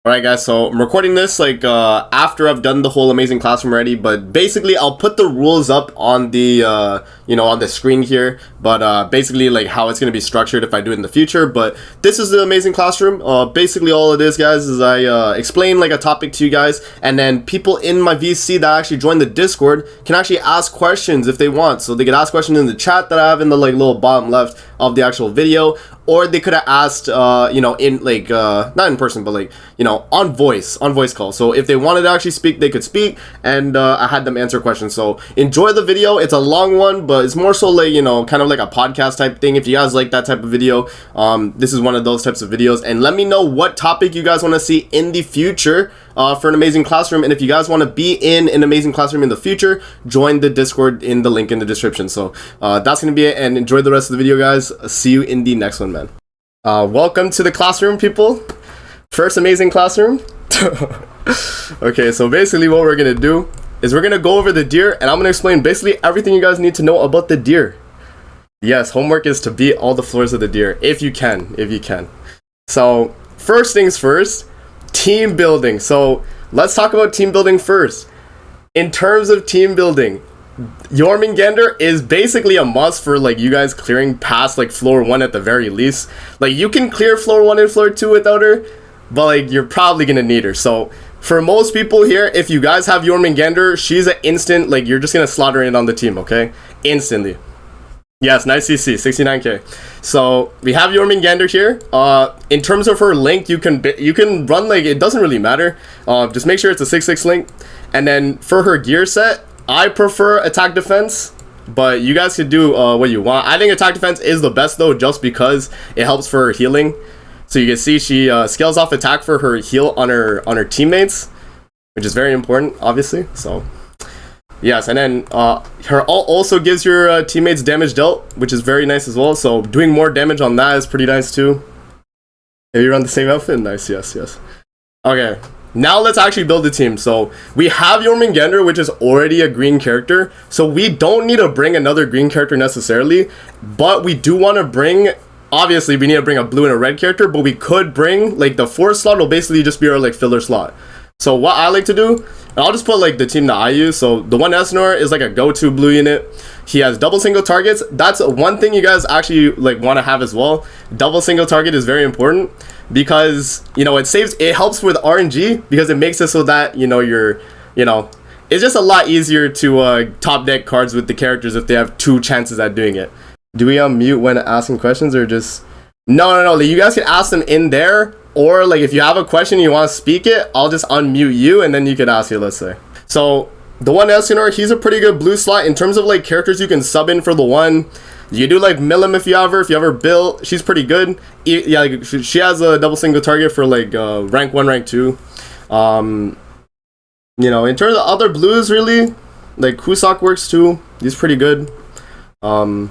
Alright guys, so I'm recording this like after I've done the whole amazing classroom already, but basically I'll put the rules up on the on the screen here, but basically like how it's going to be structured if I do it in the future. But this is the amazing classroom. Basically all it is, guys, is I explain like a topic to you guys, and then people in my VC that actually join the Discord can actually ask questions if they want. So they can ask questions in the chat that I have in the like little bottom left of the actual video, or they could have asked in like not in person, but like on voice call. So if they wanted to actually speak, they could speak, and I had them answer questions. So enjoy the video. It's a long one, but it's more so like kind of like a podcast type thing. If you guys like that type of video, this is one of those types of videos. And let me know what topic you guys want to see in the future for an amazing classroom. And if you guys want to be in an amazing classroom in the future, join the Discord in the link in the description. So that's gonna be it, and enjoy the rest of the video, guys. See you in the next one, man. Welcome to the classroom, people. First amazing classroom. Okay, so basically what we're gonna do is we're gonna go over the deer, and I'm gonna explain basically everything you guys need to know about the deer. Yes, homework is to beat all the floors of the deer if you can. So first things first, team building. So let's talk about team building first. In terms of team building, Jormungandr is basically a must for like you guys clearing past like floor 1 at the very least. Like you can clear floor 1 and floor 2 without her, but like you're probably gonna need her. So for most people here, if you guys have Jormungandr, she's an instant, like you're just gonna slaughter it on the team, okay? Instantly. Yes, nice CC, 69k. So we have Jormungandr here. In terms of her link, you can run like, it doesn't really matter. Just make sure it's a 6/6 link. And then for her gear set, I prefer attack defense, but you guys could do what you want. I think attack defense is the best though, just because it helps for her healing. So you can see she scales off attack for her heal on her teammates, which is very important, obviously. So yes, and then her ult also gives your teammates damage dealt, which is very nice as well. So doing more damage on that is pretty nice too. Have you run the same outfit? Nice, yes. Okay. Now let's actually build the team. So we have Jormungandr, which is already a green character. So we don't need to bring another green character necessarily, but we do want to bring, obviously we need to bring a blue and a red character, but we could bring like the 4th slot will basically just be our like filler slot. So what I like to do, and I'll just put like the team that I use. So the one Eikthyrnir is like a go-to blue unit. He has double single targets. That's one thing you guys actually like want to have as well. Double single target is very important because it helps with RNG, because it makes it so that it's just a lot easier to top deck cards with the characters if they have 2 chances at doing it. Do we unmute when asking questions, or just no, you guys can ask them in there, or like if you have a question and you want to speak it, I'll just unmute you and then you can ask it, let's say. So the one Eikthyrnir, he's a pretty good blue slot in terms of like characters you can sub in for the one. You do like Milim if you have her built, she's pretty good. Yeah, like, she has a double single target for like rank 1, rank 2. In terms of other blues, really, like Kusak works too. He's pretty good. Yeah,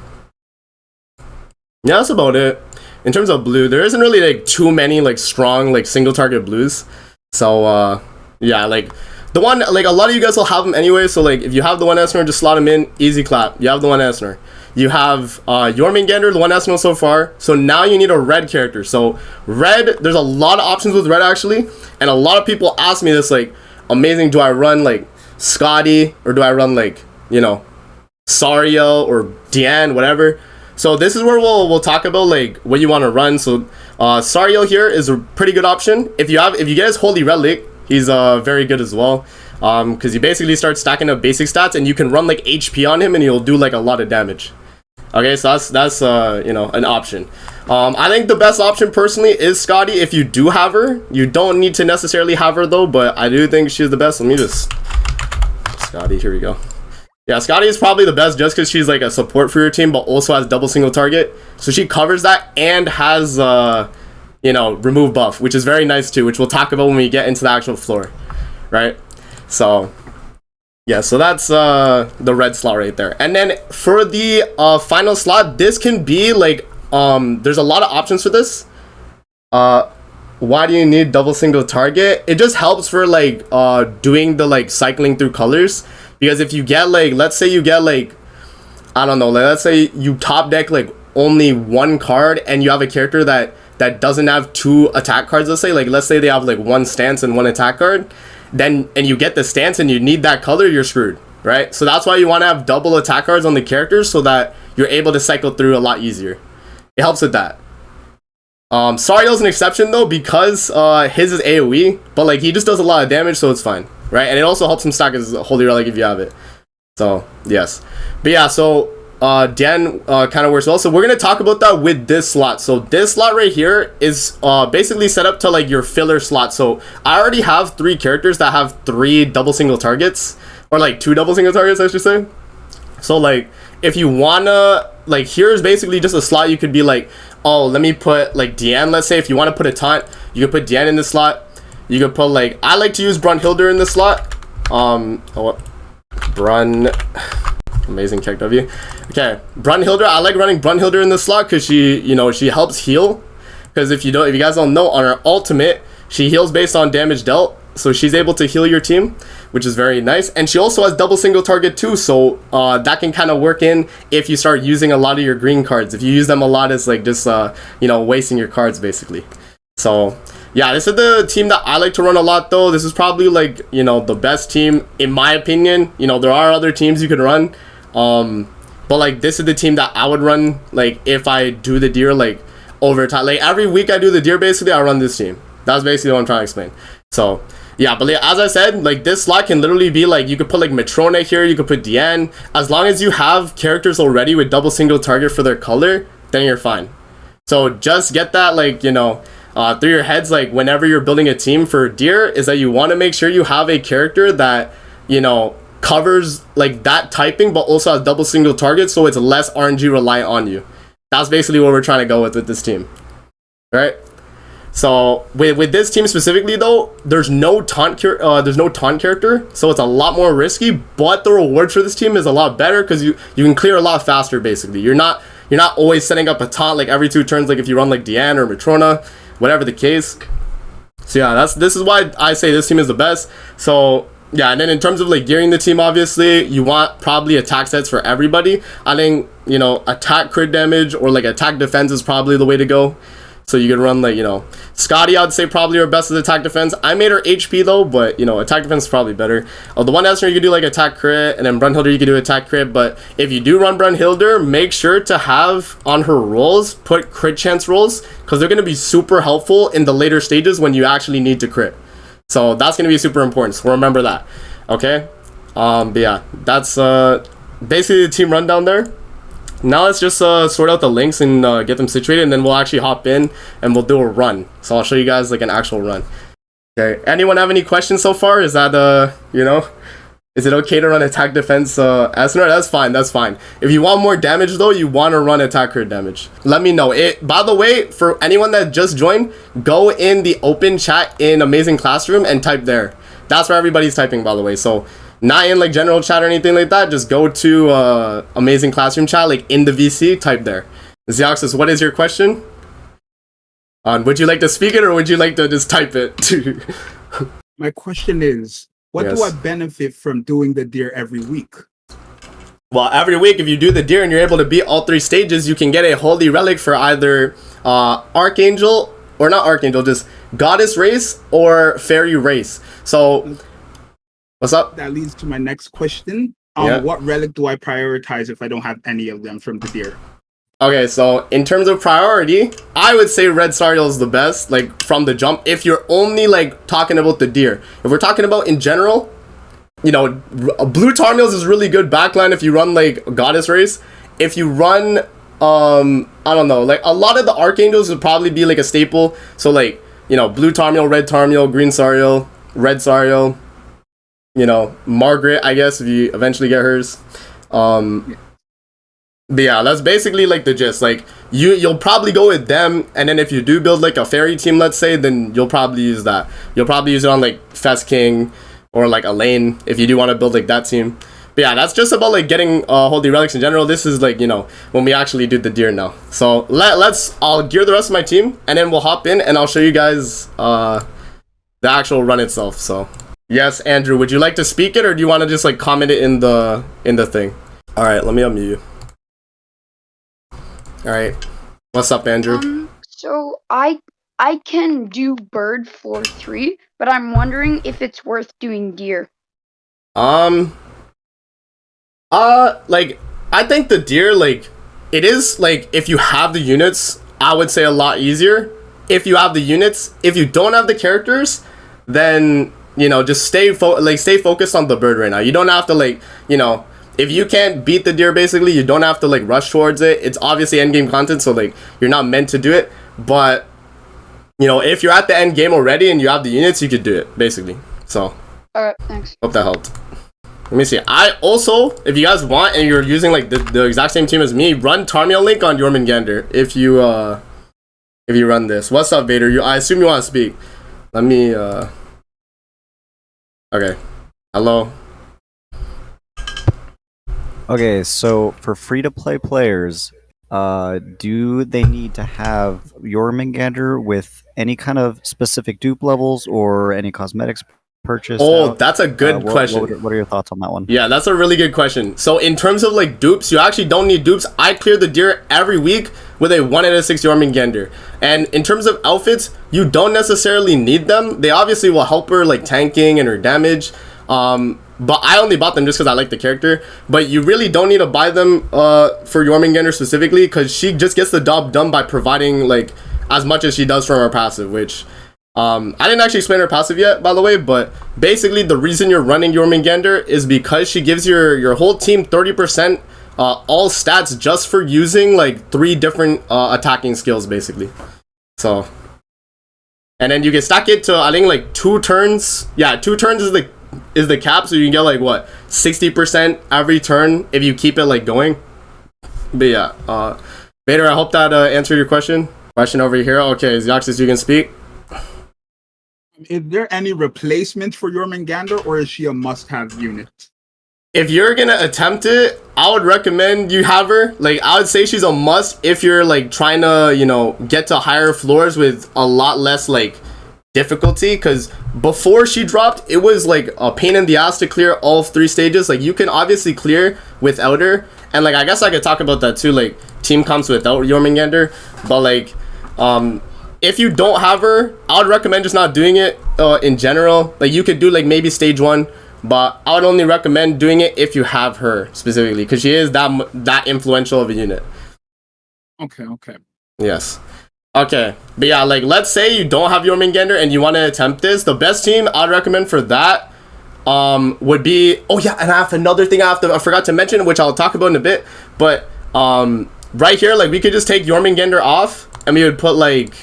that's about it. In terms of blue, there isn't really like too many like strong like single target blues. So yeah, like the one, like a lot of you guys will have them anyway. So like if you have the one Eikthyrnir, just slot him in, easy clap. You have the one Eikthyrnir. You have Jormungandr, the one Eikthyrnir so far. So now you need a red character. So red, there's a lot of options with red actually, and a lot of people ask me this, like, amazing, do I run like Scotty, or do I run like Sariel or Diane, whatever. So this is where we'll talk about like what you want to run. So Sariel here is a pretty good option. If you get his Holy Relic, he's very good as well, because you basically start stacking up basic stats, and you can run like HP on him and he'll do like a lot of damage. Okay, so that's an option. I think the best option personally is Scotty if you do have her. You don't need to necessarily have her though, but I do think she's the best. Let me just Scotty, here we go. Yeah, Scotty is probably the best just because she's like a support for your team, but also has double single target. So she covers that and has remove buff, which is very nice too, which we'll talk about when we get into the actual floor, right? So yeah, so that's the red slot right there. And then for the final slot, this can be like there's a lot of options for this. Why do you need double single target? It just helps for like doing the like cycling through colors, because if you get like, let's say you get like, I don't know, like, let's say you top deck like only 1 card and you have a character that that doesn't have 2 attack cards, let's say they have like 1 stance and 1 attack card, then and you get the stance and you need that color, you're screwed, right? So that's why you want to have double attack cards on the characters so that you're able to cycle through a lot easier. It helps with that. Sariel's an exception though, because his is AoE, but like he just does a lot of damage, so it's fine, right? And it also helps him stack his Holy Relic if you have it. So yes, but yeah, so Dan kind of works well. So we're gonna talk about that with this slot. So this slot right here is basically set up to like your filler slot. So I already have 3 characters that have 3 double single targets, or like 2 double single targets, I should say. So like if you wanna, like, here's basically just a slot. You could be like, oh, let me put like Deanne. Let's say if you want to put a taunt, you could put Deanne in this slot. You could put like, I like to use Brunhilde in this slot. Amazing kick W. Okay, Brunhilde. I like running Brunhilde in this slot because she, you know, she helps heal. Because if you guys don't know, on her ultimate, she heals based on damage dealt. So she's able to heal your team, which is very nice. And she also has double single target too, so that can kind of work in if you start using a lot of your green cards. If you use them a lot, it's like just you know, wasting your cards basically. So yeah, this is the team that I like to run a lot though. This is probably like, you know, the best team in my opinion. You know, there are other teams you could run, but like this is the team that I would run like if I do the deer like over time. Like every week I do the deer, basically I run this team. That's basically what I'm trying to explain. So yeah, but like, as I said, like this slot can literally be like, you could put like Matrona here, you could put Deanne. As long as you have characters already with double single target for their color, then you're fine. So just get that, like, you know, through your heads, like whenever you're building a team for deer, is that you want to make sure you have a character that, you know, covers like that typing, but also has double single target, so it's less RNG reliant on you. That's basically what we're trying to go with this team, right? So with this team specifically though, there's no taunt character, so it's a lot more risky, but the reward for this team is a lot better because you can clear a lot faster basically. You're not always setting up a taunt like every 2 turns, like if you run like Deanne or Matrona, whatever the case. So yeah, this is why I say this team is the best. So yeah, and then in terms of like gearing the team, obviously you want probably attack sets for everybody. I think, you know, attack crit damage or like attack defense is probably the way to go. So you can run like, you know, Scotty, I'd say probably her best is attack defense. I made her HP though, but you know, attack defense is probably better. The one Esner you can do like attack crit, and then Brunhilde you can do attack crit. But if you do run Brunhilde, make sure to have on her rolls, put crit chance rolls, because they're going to be super helpful in the later stages when you actually need to crit. So that's going to be super important, so remember that. Okay, but yeah, that's basically the team rundown there. Now let's just sort out the links and get them situated, and then we'll actually hop in and we'll do a run. So I'll show you guys like an actual run. Okay, anyone have any questions so far? Is that you know, is it okay to run attack defense Esner? That's fine. If you want more damage though, you want to run attack crit damage, let me know. By the way, for anyone that just joined, go in the open chat in Amazing Classroom and type there. That's where everybody's typing, by the way. So not in like general chat or anything like that, just go to Amazing Classroom chat, like in the VC, type there. Xeoxys, what is your question? Would you like to speak it or would you like to just type it? My question is, what do I benefit from doing the deer every week? Well, every week if you do the deer and you're able to beat all 3 stages, you can get a holy relic for either Archangel, or not Archangel, just Goddess race or Fairy race. So what's up? That leads to my next question. What relic do I prioritize if I don't have any of them from the deer? Okay, so in terms of priority, I would say Red Sariel is the best, like from the jump. If you're only like talking about the deer, if we're talking about in general, you know, Blue Tarmiels is really good backline if you run like Goddess race. If you run, I don't know, like a lot of the Archangels would probably be like a staple. So like, you know, Blue Tarmiel, Red Tarmiel, Green Sariel, Red Sariel. You know, Margaret, I guess, if you eventually get hers. But yeah, that's basically like the gist. Like you'll probably go with them, and then if you do build like a fairy team, let's say, then you'll probably use that. You'll probably use it on like Fest King or like Elaine if you do want to build like that team. But yeah, that's just about like getting holy relics in general. This is like, you know, when we actually do the deer now. So I'll gear the rest of my team, and then we'll hop in and I'll show you guys the actual run itself. So yes, Andrew, would you like to speak it or do you want to just like comment it in the thing? All right, let me unmute you. All right, what's up, Andrew? So I can do bird floor 3, but I'm wondering if it's worth doing deer. Like I think the deer, like, it is, like, if you have the units, I would say a lot easier. If you have the units, if you don't have the characters, then just stay focused on the bird right now. You don't have to, like, if you can't beat the deer, basically, you don't have to, like, rush towards it. It's obviously end game content, so, like, you're not meant to do it. But if you're at the end game already and you have the units, you could do it, basically. So Alright, thanks. hope that helped. Let me see. I also, if you guys want and you're using, like, the exact same team as me, run Tarmiel Link on Jormungandr if you run this. What's up, Vader? I assume you want to speak. Let me okay. Hello. Okay, so for free-to-play players, do they need to have Jormungandr with any kind of specific dupe levels or any cosmetics purchased? That's a good question. What are your thoughts on that one? Yeah, that's a really good question. So in terms of, like, dupes, you actually don't need dupes. I clear the deer every week with a 1 out of 6 Jormungandr. And in terms of outfits, you don't necessarily need them. They obviously will help her, like, tanking and her damage. But I only bought them just because I like the character. But you really don't need to buy them for Jormungandr specifically, because she just gets the job done by providing, like, as much as she does from her passive, which I didn't actually explain her passive yet, by the way, but basically the reason you're running Jormungandr is because she gives your whole team 30% all stats just for using, like, 3 different attacking skills, basically. So, and then you can stack it to, I think, like, 2 turns. Yeah, 2 turns is the cap, so you can get, like, what, 60% every turn if you keep it, like, going. But yeah, Vader, I hope that answered your question. Question over here. Okay, Xaxis, you can speak. Is there any replacement for Jormungandr, or is she a must-have unit? If you're gonna attempt it, I would recommend you have her. Like, I would say she's a must if you're, like, trying to, get to higher floors with a lot less, like, difficulty. Because before she dropped, it was, like, a pain in the ass to clear all 3 stages. Like, you can obviously clear without her. And, like, I guess I could talk about that too. Like, team comps without Jormungandr. But, like, if you don't have her, I would recommend just not doing it in general. Like, you could do, like, maybe stage 1, but I would only recommend doing it if you have her specifically, because she is that influential of a unit. Okay. Yes. Okay. But yeah, like, let's say you don't have Jormungandr and you want to attempt this. The best team I'd recommend for that would be... Oh, yeah, and I have another thing I forgot to mention, which I'll talk about in a bit. But right here, like, we could just take Jormungandr off, and we would put, like,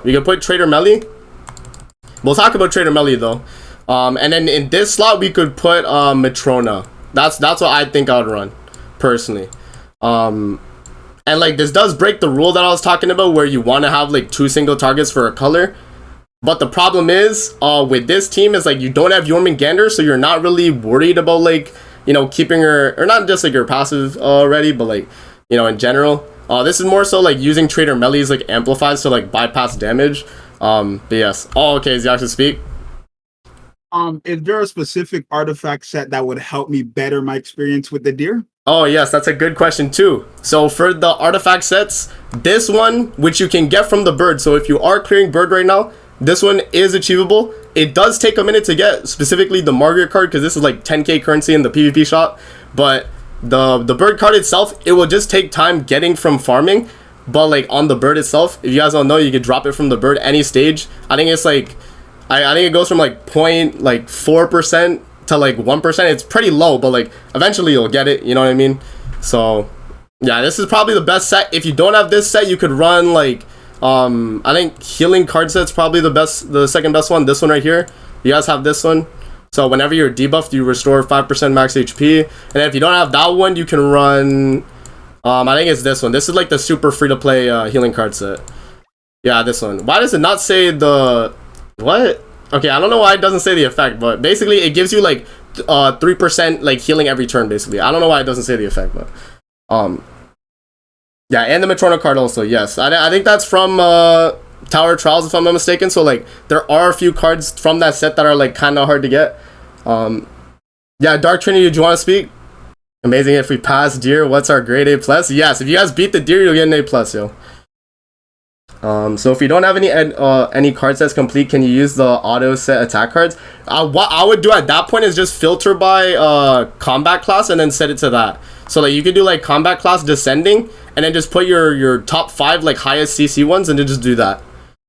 we could put Trader Melly. We'll talk about Trader Melly, though. And then in this slot, we could put Matrona. That's what I think I would run, personally. And, like, this does break the rule that I was talking about, where you want to have, like, 2 single targets for a color. But the problem is, with this team, is, like, you don't have Jormungandr, so you're not really worried about, like, keeping her, or not just, like, your passive already, but, like, in general. This is more so, like, using Trader Melly's, like, amplifies to, like, bypass damage. But yes. Oh, okay, is you actually speak? Is there a specific artifact set that would help me better my experience with the deer? Oh, yes, that's a good question, too. So, for the artifact sets, this one, which you can get from the bird. So, if you are clearing bird right now, this one is achievable. It does take a minute to get, specifically the Margaret card, because this is, like, 10k currency in the PvP shop. But the bird card itself, it will just take time getting from farming. But, like, on the bird itself, if you guys don't know, you can drop it from the bird any stage. I think it's, like... I think it goes from, like, 0.4% to, like, 1%. It's pretty low, but, like, eventually you'll get it, you know what I mean? So, yeah, this is probably the best set. If you don't have this set, you could run, like, I think healing card set's probably the second best one. This one right here. You guys have this one. So whenever you're debuffed, you restore 5% max HP. And if you don't have that one, you can run, I think it's this one. This is, like, the super free-to-play healing card set. Yeah, this one. Why does it not say the... What? Okay, I don't know why it doesn't say the effect, but basically it gives you, like, 3%, like, healing every turn, basically. I don't know why it doesn't say the effect, but yeah, and the Matrona card also. Yes, I think that's from Tower Trials, if I'm not mistaken. So, like, there are a few cards from that set that are, like, kind of hard to get. Yeah, Dark Trinity, do you want to speak? Amazing if we pass deer. What's our grade A plus? Yes, if you guys beat the deer, you'll get an A plus, yo. So if you don't have any card sets complete, can you use the auto set attack cards? What I would do at that point is just filter by combat class and then set it to that. So like you could do like combat class descending and then just put your top 5 like highest CC ones and then just do that.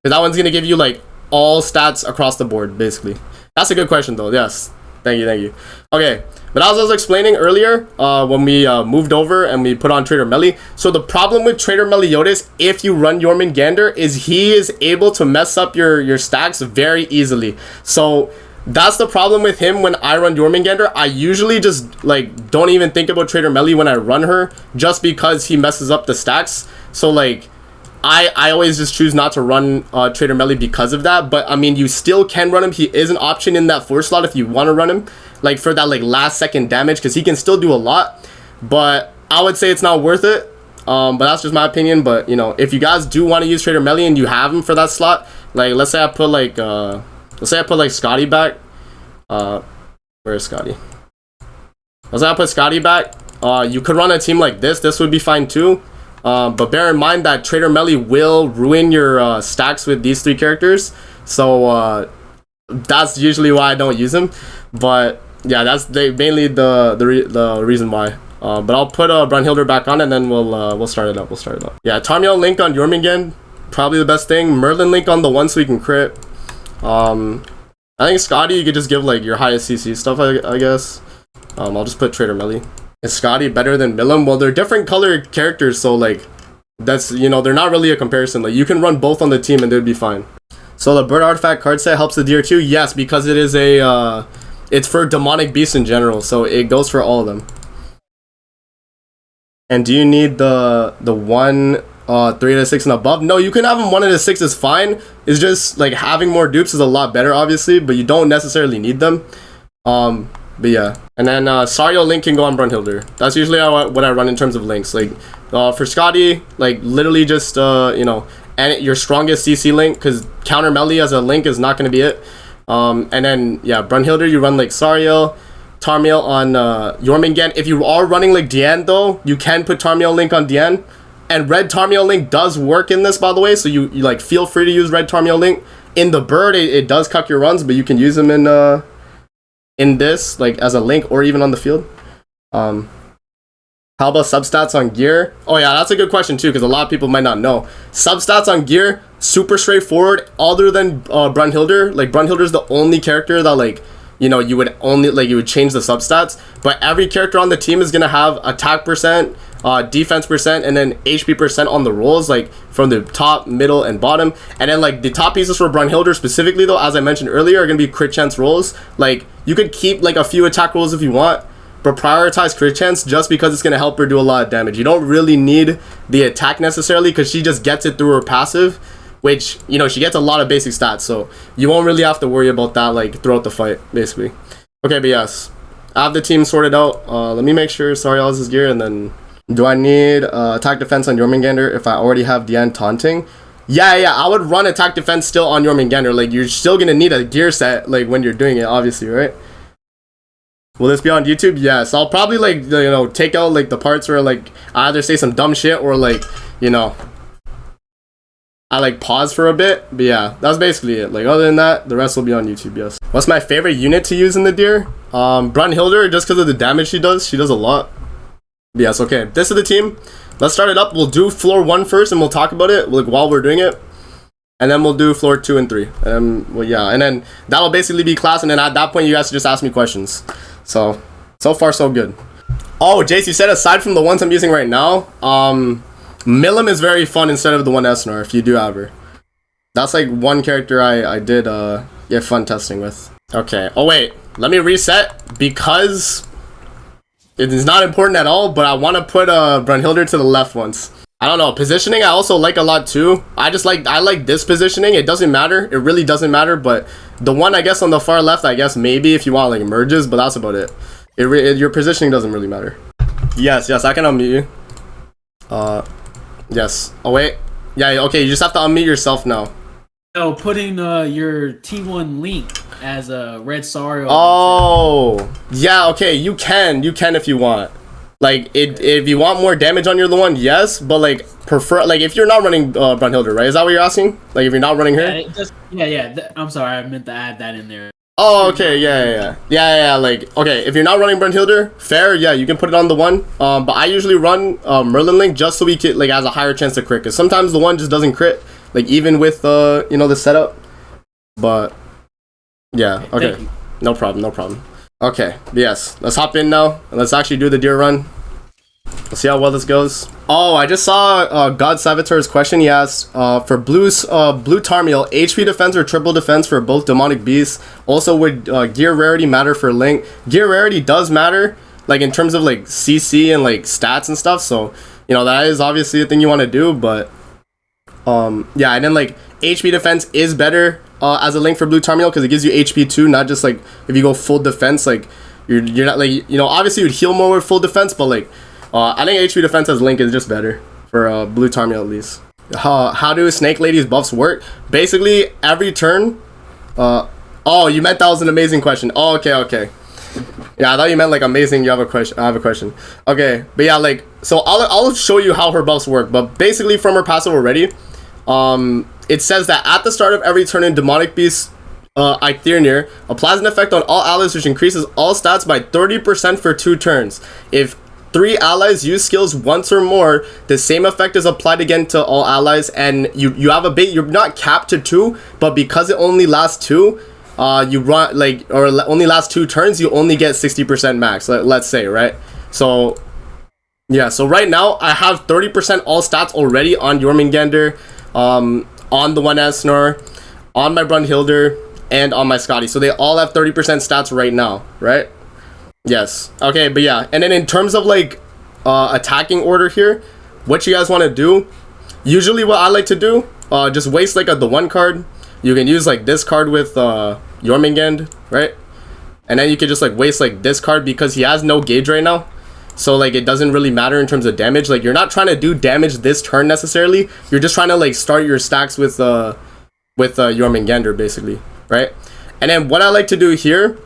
Because that one's gonna give you like all stats across the board basically. That's a good question though. Yes. Thank you. Okay. But as I was explaining earlier, when we moved over and we put on Trader Melly, so the problem with Trader Meliodas, if you run Jormungandr, is he is able to mess up your stacks very easily. So that's the problem with him when I run Jormungandr. I usually just like don't even think about Trader Melly when I run her, just because he messes up the stacks. So like I always just choose not to run Trader Melly because of that. But I mean, you still can run him. He is an option in that 4 slot if you want to run him, like for that like last second damage, because he can still do a lot. But I would say it's not worth it. But that's just my opinion. But you know, if you guys do want to use Trader Melly and you have him for that slot, like let's say I put like Scotty back. Where is Scotty? Let's say I put Scotty back. You could run a team like this. This would be fine too. But bear in mind that Trader Melly will ruin your stacks with these 3 characters. So that's usually why I don't use him. But yeah, that's mainly the reason why. But I'll put Brunhilde back on and then we'll start it up. Yeah, Tarmiel Link on Jormungand, probably the best thing. Merlin Link on the 1 so we can crit. I think Scotty you could just give like your highest CC stuff, I guess. I'll just put Trader Melly. Is Scotty better than Milim? Well, they're different color characters, so like that's, you know, they're not really a comparison. Like you can run both on the team and they'd be fine. So the bird artifact card set helps the deer too? Yes, because it is a it's for demonic beasts in general, so it goes for all of them. And do you need the 1 3 to 6 and above? No, you can have them 1 to 6 is fine. It's just like having more dupes is a lot better obviously, but you don't necessarily need them. But yeah, and then Sario Link can go on Brunhilde. That's usually what I run in terms of links. Like for Scotty, like literally just you know, and your strongest CC link, because counter Melly as a link is not going to be it. And then yeah, Brunhilde you run like Sario, Tarmiel on Jormungand. If you are running like Diane though, you can put Tarmiel Link on Diane. And red Tarmiel Link does work in this, by the way, so you like feel free to use red Tarmiel Link. In the bird it does cuck your runs, but you can use them in this like as a link or even on the field. How about substats on gear? Oh yeah, that's a good question too, because a lot of people might not know. Substats on gear, super straightforward. Other than Brunhilde, like Brunhilde is the only character that like, you know, you would change the substats. But every character on the team is gonna have attack percent, defense percent, and then HP percent on the rolls, like from the top, middle, and bottom. And then like the top pieces for Brunhilde specifically though, as I mentioned earlier, are gonna be crit chance rolls. Like you could keep like a few attack rolls if you want, but prioritize crit chance just because it's gonna help her do a lot of damage. You don't really need the attack necessarily, because she just gets it through her passive, which, you know, she gets a lot of basic stats, so you won't really have to worry about that like throughout the fight basically. Okay, but yes, I have the team sorted out. Let me make sure Sariel's is gear, and then do I need attack defense on Jormungandr if I already have Diane taunting? Yeah, I would run attack defense still on Jormungandr. Like you're still gonna need a gear set like when you're doing it, obviously, right? Will this be on YouTube? Yes, I'll probably like, you know, take out like the parts where like I either say some dumb shit or like, you know, I like pause for a bit. But yeah, that's basically it. Like other than that, the rest will be on YouTube. Yes. What's my favorite unit to use in the deer? Brunhilde, just because of the damage she does a lot. But yes, okay, this is the team. Let's start it up. We'll do floor 1 first and we'll talk about it like while we're doing it, and then we'll do floor 2 and 3, and well, yeah, and then that'll basically be class, and then at that point you guys just ask me questions. So far so good. Oh, Jace, you said aside from the ones I'm using right now, Milim is very fun instead of the 1 Esnar if you do have her. That's like one character I did get fun testing with. Okay, oh wait, let me reset because it is not important at all, but I want to put Brunhilde to the left once. I don't know, positioning I also like a lot too. I like this positioning. It doesn't matter, it really doesn't matter, but the one I guess on the far left, I guess maybe if you want like merges, but that's about it. Your positioning doesn't really matter. Yes, I can unmute you. Yes. Oh wait, yeah, okay, you just have to unmute yourself now. So putting your T1 Link as a red Sario. Oh, yeah, okay, you can if you want. Like if you want more damage on your other one, yes, but like prefer like if you're not running Brunhilde, right? Is that what you're asking? Like if you're not running her? I'm sorry, I meant to add that in there. Oh, okay, yeah. Like, okay, if you're not running Brunhilde, fair, yeah, you can put it on the one. But I usually run Merlin Link just so we can like has a higher chance to crit. Cause sometimes the one just doesn't crit, like even with you know the setup. But yeah, okay, no problem. Okay, yes, let's hop in now and let's actually do the deer run. Let's see how well this goes. Oh, I just saw God Savitor's question. He asked for blue Tarmiel, HP defense or triple defense for both demonic beasts. Also, would gear rarity matter for Link? Gear rarity does matter, like in terms of like CC and like stats and stuff. So you know that is obviously a thing you want to do. But yeah, and then like HP defense is better as a Link for blue Tarmiel because it gives you HP too, not just like if you go full defense, like you're not like, you know, obviously you'd heal more with full defense, but like I think HP defense as Link is just better for blue Tarmiel at least. How do Snake Lady's buffs work? Basically every turn. Oh, you meant that was an amazing question. Oh, okay. Yeah, I thought you meant like amazing. You have a question. I have a question. Okay, but yeah, like so I'll show you how her buffs work. But basically from her passive already, it says that at the start of every turn in Demonic Beast Eikthyrnir applies an effect on all allies which increases all stats by 30% for 2 turns. If 3 allies use skills once or more, the same effect is applied again to all allies, and you have a bait. You're not capped to 2, but because it only lasts 2, you run like or only lasts 2 turns, you only get 60% max. Let's say, right? So yeah, so right now I have 30% all stats already on Jormungandr, on the one Esnor, on my Brunhilde, and on my Scotty. So they all have 30% stats right now, right? Yes. Okay, but yeah, and then in terms of like attacking order here, what you guys want to do, usually what I like to do, just waste like the one card. You can use like this card with Jormungandr, right? And then you can just like waste like this card because he has no gauge right now. So like it doesn't really matter in terms of damage. Like you're not trying to do damage this turn necessarily. You're just trying to like start your stacks with Jormungandr basically, right? And then what I like to do here,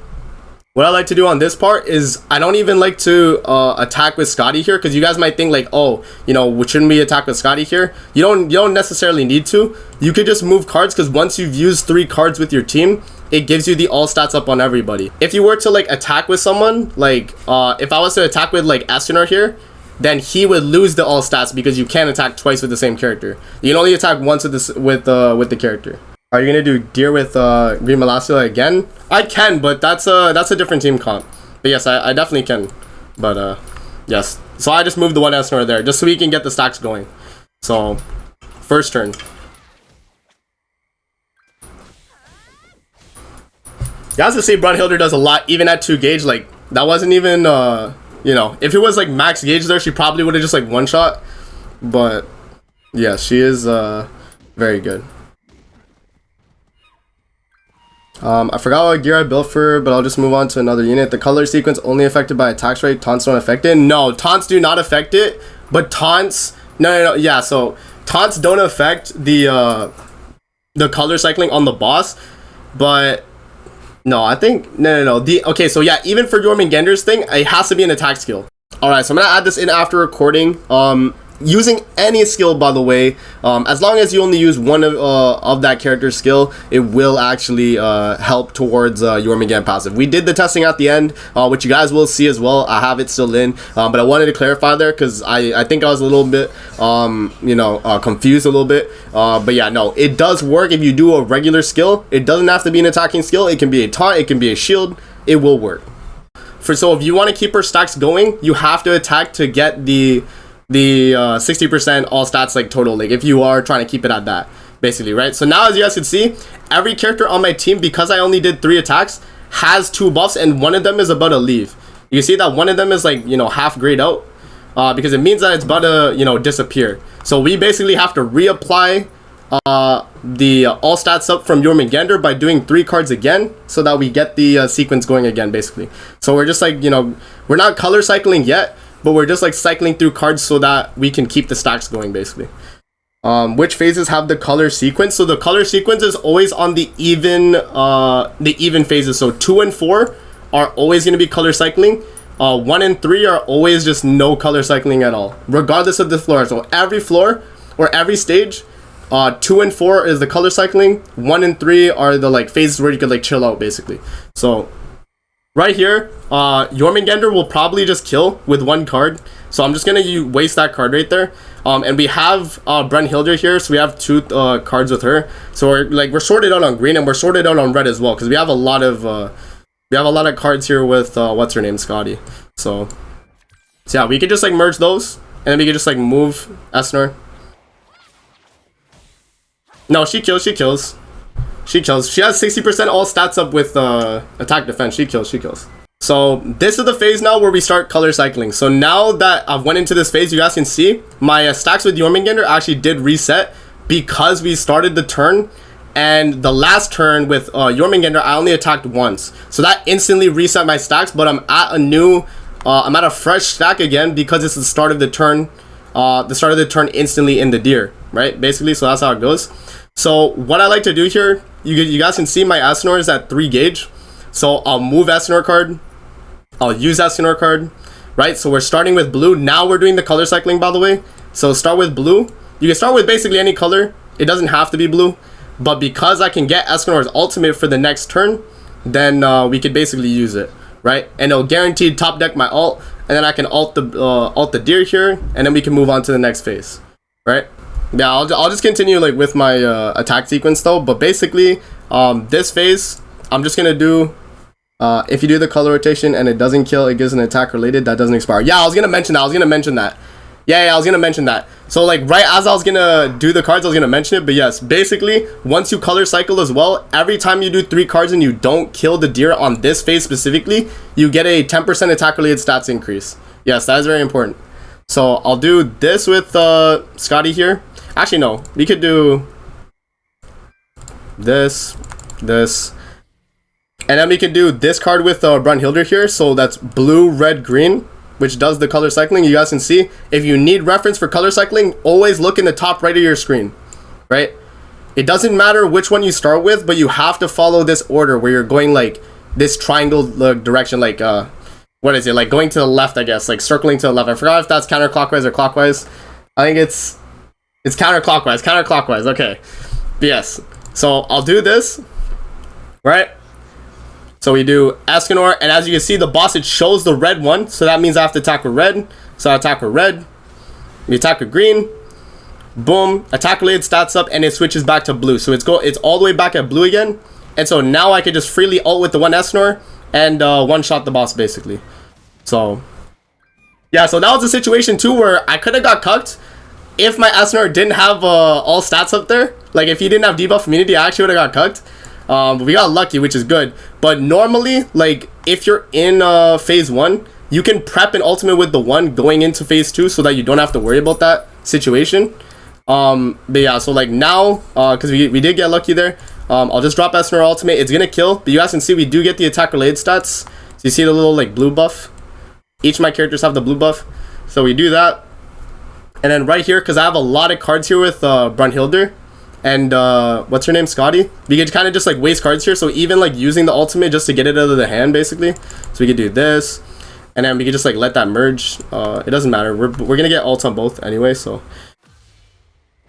what I like to do on this part is I don't even like to attack with Scotty here, because you guys might think like, oh, you know, shouldn't we attack with Scotty here? You don't necessarily need to. You could just move cards, because once you've used 3 cards with your team, it gives you the all stats up on everybody. If you were to like attack with someone, like if I was to attack with like Eikthyrnir here, then he would lose the all stats because you can't attack twice with the same character. You can only attack once with this with the character. Are you gonna do deer with Green Melastia again? I can, but that's a different team comp. But yes, I definitely can. But yes. So I just moved the one Esnor there just so we can get the stacks going. So first turn. You guys can see Brunhilde does a lot even at 2 gauge. Like that wasn't even you know, if it was like max gauge there, she probably would have just like one shot. But yeah, she is very good. I forgot what gear I built for her, but I'll just move on to another unit. The color sequence only affected by attacks rate. Taunts don't affect it. No, taunts do not affect it. But taunts, no. Yeah, so taunts don't affect the color cycling on the boss. But no, I think no. Okay, so yeah, even for Jormungandr's thing, it has to be an attack skill. All right, so I'm gonna add this in after recording. Using any skill, by the way, as long as you only use one of that character's skill, it will actually help towards Jormungandr passive. We did the testing at the end, which you guys will see as well. I have it still in, but I wanted to clarify there because I think I was a little bit confused a little bit. But yeah, no, it does work if you do a regular skill. It doesn't have to be an attacking skill. It can be a taunt, it can be a shield. It will work. So if you want to keep her stacks going, you have to attack to get the 60% all stats like total, like if you are trying to keep it at that basically, right? So now as you guys can see, every character on my team, because I only did 3 attacks, has 2 buffs, and one of them is about to leave. You see that one of them is like, you know, half grayed out because it means that it's about to, you know, disappear. So we basically have to reapply the all stats up from Jormungandr by doing 3 cards again so that we get the sequence going again basically. So we're just like, you know, we're not color cycling yet, but we're just like cycling through cards so that we can keep the stacks going basically. Which phases have the color sequence? So the color sequence is always on the even phases. So 2 and 4 are always going to be color cycling. 1 and 3 are always just no color cycling at all, regardless of the floor. So every floor or every stage, 2 and 4 is the color cycling. 1 and 3 are the like phases where you could like chill out basically. So right here, Jormungandr will probably just kill with 1 card. So I'm just gonna waste that card right there. And we have Brunhilde here, so we have 2 cards with her. So we're sorted out on green and we're sorted out on red as well, because we have a lot of cards here with what's her name, Scotty. So yeah, we could just like merge those, and then we could just like move Eikthyrnir. No, she kills. She has 60% all stats up with attack defense. She kills. So this is the phase now where we start color cycling. So now that I've went into this phase, you guys can see my stacks with Jormungandr actually did reset because we started the turn, and the last turn with Jormungandr I only attacked once, so that instantly reset my stacks. But I'm at a fresh stack again because it's the start of the turn. The start of the turn instantly in the deer, right? Basically, so that's how it goes. So what I like to do here, you guys can see my Eikthyrnir is at 3 gauge. So I'll move Eikthyrnir card. I'll use Eikthyrnir card, right? So we're starting with blue. Now we're doing the color cycling, by the way. So start with blue. You can start with basically any color. It doesn't have to be blue. But because I can get Eikthyrnir's ultimate for the next turn, then we could basically use it, right? And it'll guarantee top deck my ult, and then I can ult the deer here, and then we can move on to the next phase, right? Yeah, I'll just continue like with my attack sequence though. But basically, this phase, I'm just gonna do. If you do the color rotation and it doesn't kill, it gives an attack related that doesn't expire. Yeah, I was gonna mention that. Yeah, I was gonna mention that. So like right as I was gonna do the cards, I was gonna mention it. But yes, basically, once you color cycle as well, every time you do 3 cards and you don't kill the deer on this phase specifically, you get a 10% attack related stats increase. Yes, that is very important. So I'll do this with Scotty here. Actually, no, we could do this, and then we can do this card with Brunhilde here. So that's blue, red, green, which does the color cycling. You guys can see, if you need reference for color cycling, always look in the top right of your screen, right? It doesn't matter which one you start with, but you have to follow this order where you're going like this triangle direction, like what is it, like going to the left, I guess, like circling to the left. I forgot if that's counterclockwise or clockwise. I think it's counterclockwise, okay. But yes, so I'll do this, right? So we do Eikthyrnir, and as you can see, the boss, it shows the red one, so that means I have to attack with red. So I attack with red, we attack with green, boom, attack related stats up, and it switches back to blue. So it's all the way back at blue again, and so now I can just freely ult with the 1 Eikthyrnir and one shot the boss basically. So yeah, so that was a situation too where I could have got cucked if my Eikthyrnir didn't have all stats up there. Like if he didn't have debuff immunity, I actually would have got cucked. But we got lucky, which is good. But normally, like if you're in phase 1, you can prep an ultimate with the 1 going into phase 2 so that you don't have to worry about that situation. But yeah, so like now, because we did get lucky there, I'll just drop Eikthyrnir ultimate. It's gonna kill, but you guys can see we do get the attack related stats. So you see the little like blue buff. Each of my characters have the blue buff, so we do that. And then right here, because I have a lot of cards here with Brunhilde and what's her name, Scotty, we could kind of just like waste cards here. So even like using the ultimate just to get it out of the hand basically. So we could do this, and then we could just like let that merge. It doesn't matter, we're gonna get ults on both anyway. So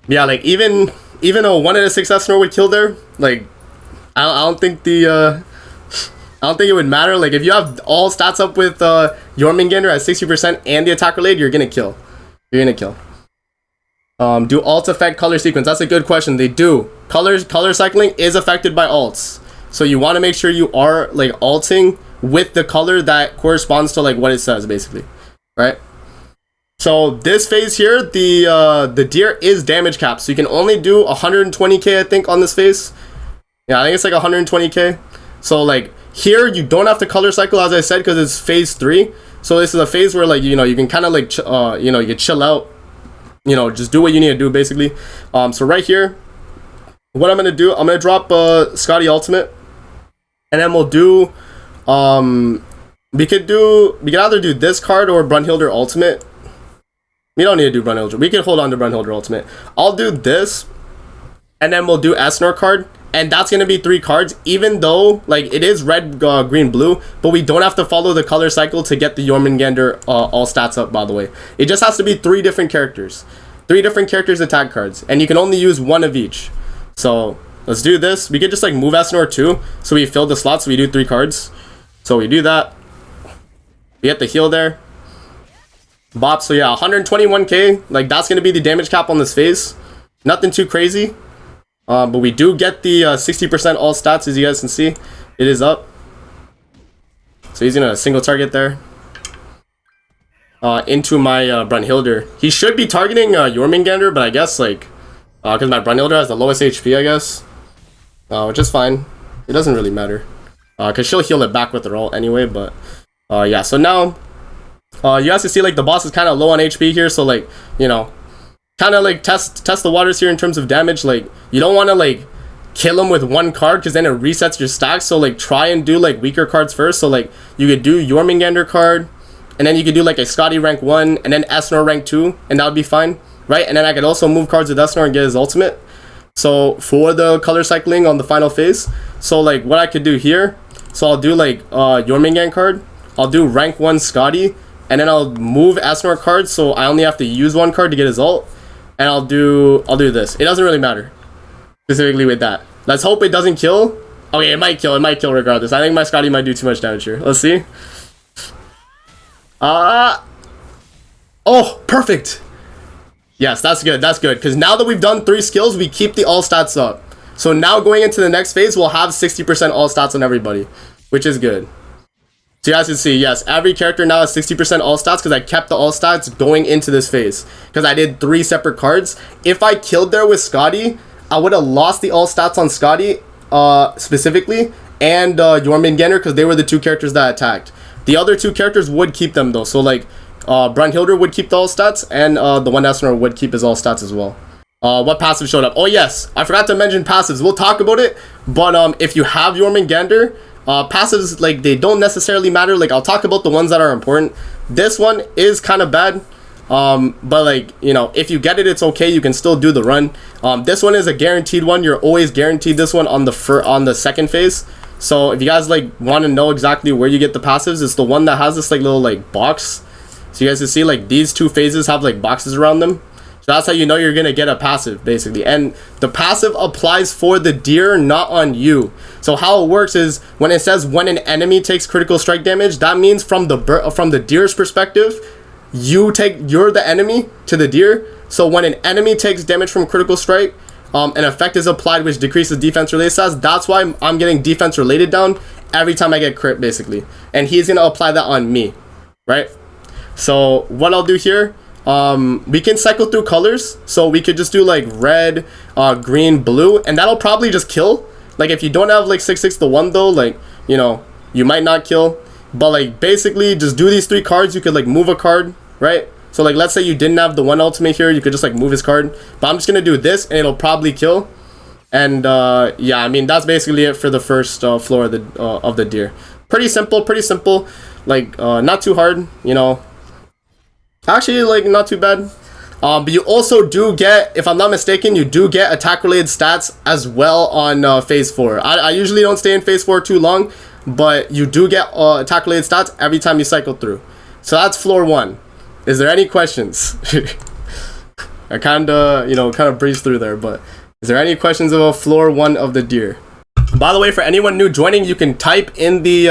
yeah, like even a 1 out of 6 Eikthyrnir would kill there, like I don't think it would matter. Like if you have all stats up with Jormungandr at 60% and the attack related, you're gonna kill. Do alts affect color sequence? That's a good question. They do. Color cycling is affected by alts, so you want to make sure you are like alting with the color that corresponds to like what it says basically, right? So this phase here, the deer is damage capped, so you can only do 120k I think on this phase. Yeah, I think it's like 120k. So like here you don't have to color cycle, as I said, because it's phase 3. So this is a phase where like, you know, you can kind of like you know, you chill out, you know, just do what you need to do basically. So right here, what I'm gonna do, I'm gonna drop Scotty ultimate, and then we'll do we could either do this card or Brunhilde ultimate. We don't need to do Brunhilde. We can hold on to Brunhilde ultimate. I'll do this, and then we'll do Eikthyrnir card, and that's gonna be 3 cards, even though like it is red, green, blue, but we don't have to follow the color cycle to get the Jormungandr all stats up, by the way. It just has to be 3 different characters. 3 different characters attack cards, and you can only use 1 of each. So let's do this. We could just like move Eikthyrnir too, so we fill the slots, so we do 3 cards. So we do that. We get the heal there. Bop, so yeah, 121k, like that's gonna be the damage cap on this phase. Nothing too crazy. But we do get the 60% all stats, as you guys can see. It is up. So he's gonna single target there. Into my Brunhilde. He should be targeting Jormungandr, but I guess like because my Brunhilde has the lowest HP, I guess, which is fine. It doesn't really matter because she'll heal it back with her ult anyway. But yeah, so now you guys can see like the boss is kind of low on HP here, so like, you know, kind of like test the waters here in terms of damage. Like you don't want to like kill him with 1 card because then it resets your stacks. So like try and do like weaker cards first. So like you could do Jormungandr card, and then you could do like a Scotty rank 1 and then Eikthyrnir rank 2, and that would be fine, right? And then I could also move cards with Eikthyrnir and get his ultimate. So for the color cycling on the final phase, so like what I could do here, so I'll do like Jormungandr card, I'll do rank 1 Scotty, and then I'll move Eikthyrnir cards, so I only have to use 1 card to get his ult, and I'll do this. It doesn't really matter specifically with that. Let's hope it doesn't kill. Okay, it might kill regardless. I think my Scotty might do too much damage here. Let's see. Oh, perfect. Yes, that's good, because now that we've done 3 skills, we keep the all stats up. So now going into the next phase, we'll have 60% all stats on everybody, which is good. So you guys can see, yes, every character now has 60% all stats because I kept the all stats going into this phase, because I did 3 separate cards. If I killed there with Scotty, I would have lost the all stats on Scotty specifically, and Jormungandr, because they were the 2 characters that attacked. The other 2 characters would keep them though, so like Brunhilde would keep the all stats, and the one Eikthyrnir would keep his all stats as well. What passive showed up? Oh yes, I forgot to mention passives. We'll talk about it, but if you have Jormungandr, passives, like, they don't necessarily matter. Like, I'll talk about the ones that are important. This one is kind of bad, but like, you know, if you get it, it's okay. You can still do the run. This one is a guaranteed one. You're always guaranteed this one on the second phase. So if you guys like want to know exactly where you get the passives, it's the one that has this like little like box. So you guys can see like these 2 phases have like boxes around them. So that's how you know you're gonna get a passive, basically. And the passive applies for the deer, not on you. So how it works is when it says when an enemy takes critical strike damage, that means from the deer's perspective, you're the enemy to the deer. So when an enemy takes damage from critical strike, an effect is applied which decreases defense related stats. That's why I'm getting defense related down every time I get crit, basically. And he's gonna apply that on me, right? So what I'll do here, we can cycle through colors. So we could just do like red, green, blue, and that'll probably just kill. Like if you don't have like 6/6 to 1 though, like, you know, you might not kill. But like basically just do these 3 cards. You could like move a card, right? So like let's say you didn't have the 1 ultimate here, you could just like move his card. But I'm just gonna do this and it'll probably kill. And yeah, I mean that's basically it for the first floor of the deer. Pretty simple, like not too hard, you know. Actually, like not too bad. But you also do get, if I'm not mistaken, you do get attack related stats as well on phase 4. I usually don't stay in phase 4 too long, but you do get attack related stats every time you cycle through. So that's floor 1. Is there any questions? I kind of breezed through there, but is there any questions about floor 1 of the deer? By the way, for anyone new joining, you can type in the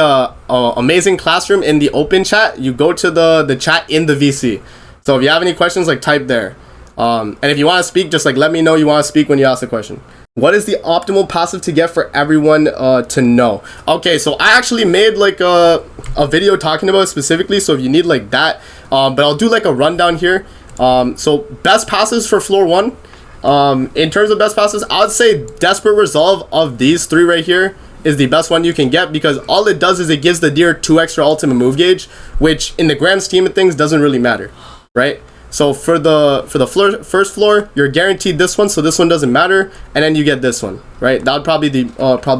amazing classroom in the open chat. You go to the chat in the VC. So if you have any questions, like type there. And if you want to speak, just like let me know you want to speak when you ask the question. What is the optimal passive to get for everyone to know? Okay, so I actually made like a video talking about it specifically. So if you need like that, but I'll do like a rundown here. So best passives for floor 1. In terms of best passives, I would say Desperate Resolve of these 3 right here is the best one you can get, because all it does is it gives the deer 2 extra ultimate move gauge, which in the grand scheme of things doesn't really matter, right? So for the first floor, you're guaranteed this one, so this one doesn't matter, and then you get this one, right? That would probably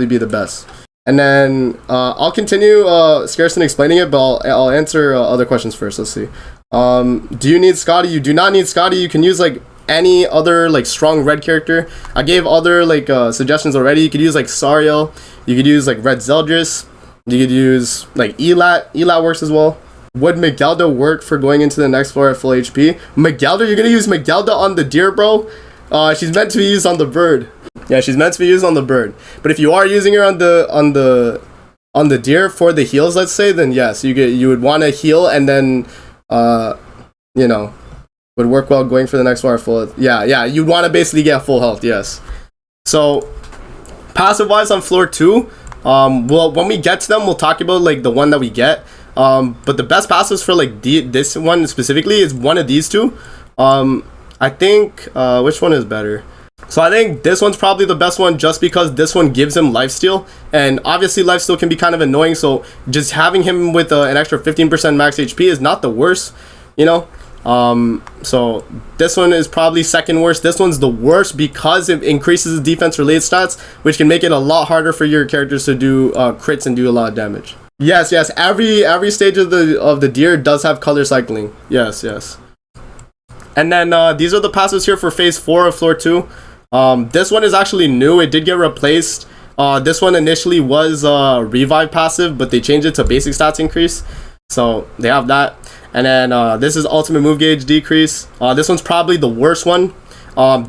be the best. And then I'll continue scarce in explaining it, but I'll answer other questions first. Let's see. Do you need Scotty? You do not need Scotty. You can use like any other like strong red character. I gave other like suggestions already. You could use like Sariel, you could use like Red Zeldris, you could use like Elat works as well. Would Megalda work for going into the next floor at full HP? Megalda, you're gonna use Megalda on the deer, bro? She's meant to be used on the bird. Yeah, she's meant to be used on the bird. But if you are using her on the deer for the heals, let's say, then yes, you would want to heal, and then you know, would work well going for the next floor at full. Yeah, you'd want to basically get full health. Yes. So passive wise on floor 2, well, when we get to them, we'll talk about like the one that we get. But the best passives for like this one specifically is one of these two. I think which one is better? So I think this one's probably the best one, just because this one gives him lifesteal, and obviously lifesteal can be kind of annoying, so just having him with an extra 15% max HP is not the worst, you know. So this one is probably second worst. This one's the worst because it increases defense related stats, which can make it a lot harder for your characters to do crits and do a lot of damage. Yes, every stage of the deer does have color cycling. Yes. And then these are the passives here for phase 4 of floor 2. This one is actually new. It did get replaced. This one initially was revive passive, but they changed it to basic stats increase, so they have that. And then this is ultimate move gauge decrease. This one's probably the worst one.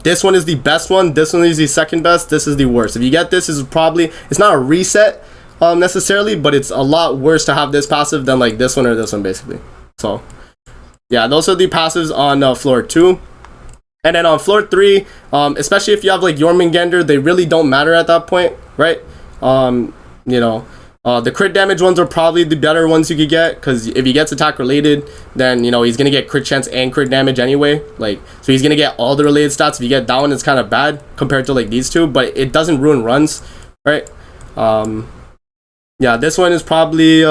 This one is the best one. This one is the second best. This is the worst. If you get this, is probably, it's not a reset necessarily, but it's a lot worse to have this passive than like this one or this one basically. So yeah, those are the passives on floor 2. And then on floor 3, especially if you have like Jormungandr, they really don't matter at that point, right? You know, the crit damage ones are probably the better ones you could get, because if he gets attack related, then you know he's gonna get crit chance and crit damage anyway. Like, so he's gonna get all the related stats. If you get that one, it's kind of bad compared to like these two, but it doesn't ruin runs, right? Yeah, this one is probably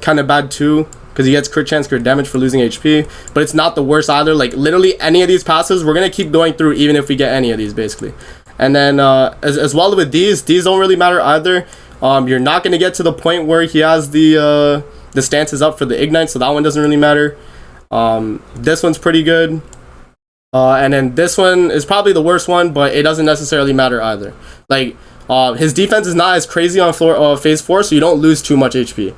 kind of bad too, because he gets crit chance, crit damage for losing HP, but it's not the worst either. Like literally any of these passes, we're gonna keep going through even if we get any of these basically. And then as well with these don't really matter either. You're not gonna get to the point where he has the stances up for the ignite, so that one doesn't really matter. This one's pretty good. And then this one is probably the worst one, but it doesn't necessarily matter either. Like his defense is not as crazy on floor phase 4, so you don't lose too much HP.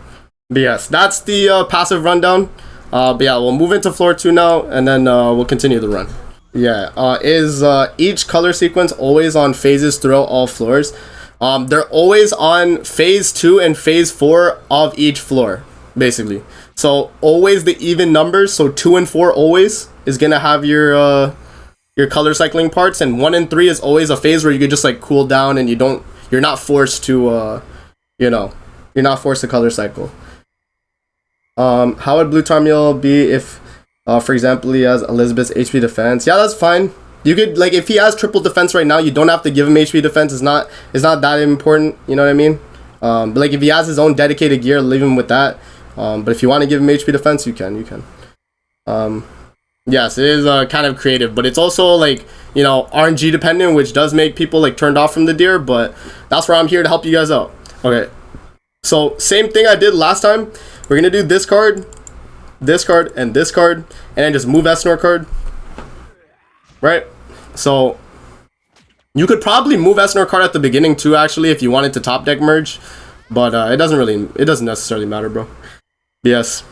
But yes, that's the passive rundown. But yeah, we'll move into floor 2 now, and then we'll continue the run. Yeah, is each color sequence always on phases throughout all floors? They're always on phase 2 and phase 4 of each floor, basically. So always the even numbers, so 2 and 4 always is gonna have your color cycling parts, and 1 and 3 is always a phase where you could just like cool down and you're not forced to you know, you're not forced to color cycle. How would Blue Tarmiel be if for example he has Elizabeth's HP defense? Yeah, that's fine. You could, like, if he has triple defense right now, you don't have to give him HP defense. It's not that important, you know what I mean? But like if he has his own dedicated gear, leave him with that. But if you want to give him HP defense, you can. Yes, it is kind of creative, but it's also like, you know, RNG dependent, which does make people like turned off from the deer, but that's where I'm here to help you guys out. Okay, so same thing I did last time. We're gonna do this card, and this card, and then just move Eikthyrnir card, right? So you could probably move Eikthyrnir card at the beginning too, actually, if you wanted to top deck merge, but it doesn't necessarily matter, bro. Yes,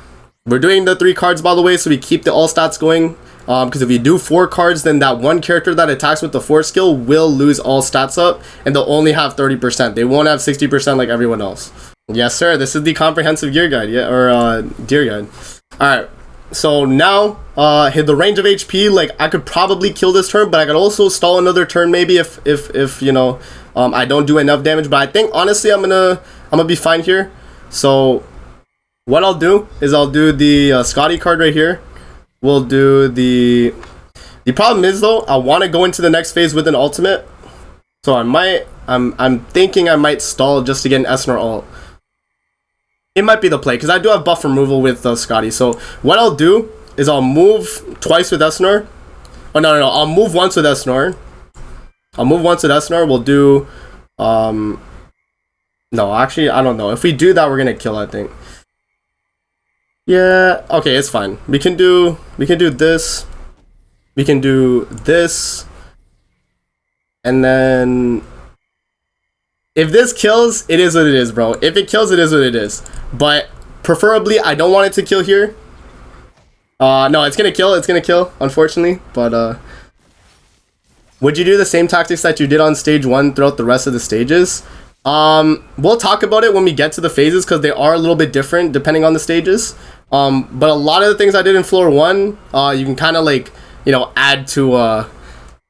we're doing the 3 cards, by the way, so we keep the all stats going. Because if you do 4 cards, then that one character that attacks with the 4 skill will lose all stats up, and they'll only have 30%. They won't have 60% like everyone else. Yes, sir. This is the comprehensive gear guide, yeah, or deer guide. All right. So now, hit the range of HP. Like I could probably kill this turn, but I could also stall another turn maybe if you know, I don't do enough damage. But I think honestly, I'm gonna be fine here. So what I'll do is I'll do the Scotty card right here. We'll do the problem is though, I want to go into the next phase with an ultimate, so I'm thinking I might stall just to get an Eikthyrnir ult. It might be the play because I do have buff removal with Scotty. So what I'll do is I'll move twice with Eikthyrnir. Oh no, I'll move once with Eikthyrnir. We'll do no, actually I don't know. If we do that, we're gonna kill, I think. Yeah, okay, it's fine. We can do this. we can do this. And then if this kills, it is what it is, bro. If it kills, it is what it is. But preferably, I don't want it to kill here. No, it's gonna kill. It's gonna kill, unfortunately. But would you do the same tactics that you did on stage 1 throughout the rest of the stages? We'll talk about it when we get to the phases, because they are a little bit different depending on the stages. But a lot of the things I did in floor 1, you can kind of like, you know, add to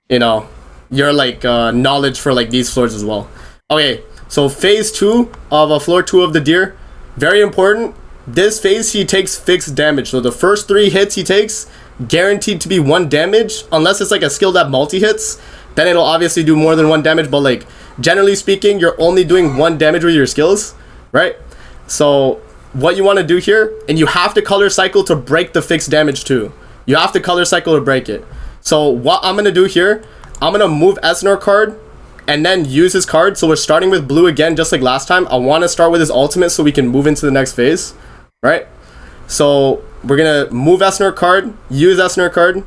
you know, your like knowledge for like these floors as well. Okay, so phase 2 of floor 2 of the deer, very important. This phase he takes fixed damage, so the first 3 hits he takes guaranteed to be 1 damage, unless it's like a skill that multi hits, then it'll obviously do more than 1 damage. But like generally speaking, you're only doing 1 damage with your skills, right? So what you want to do here, and you have to color cycle to break the fixed damage too. You have to color cycle to break it. So what I'm gonna do here, I'm gonna move Eikthyrnir card and then use his card. So we're starting with blue again, just like last time. I want to start with his ultimate so we can move into the next phase, right? So we're gonna move Eikthyrnir card, use Eikthyrnir card,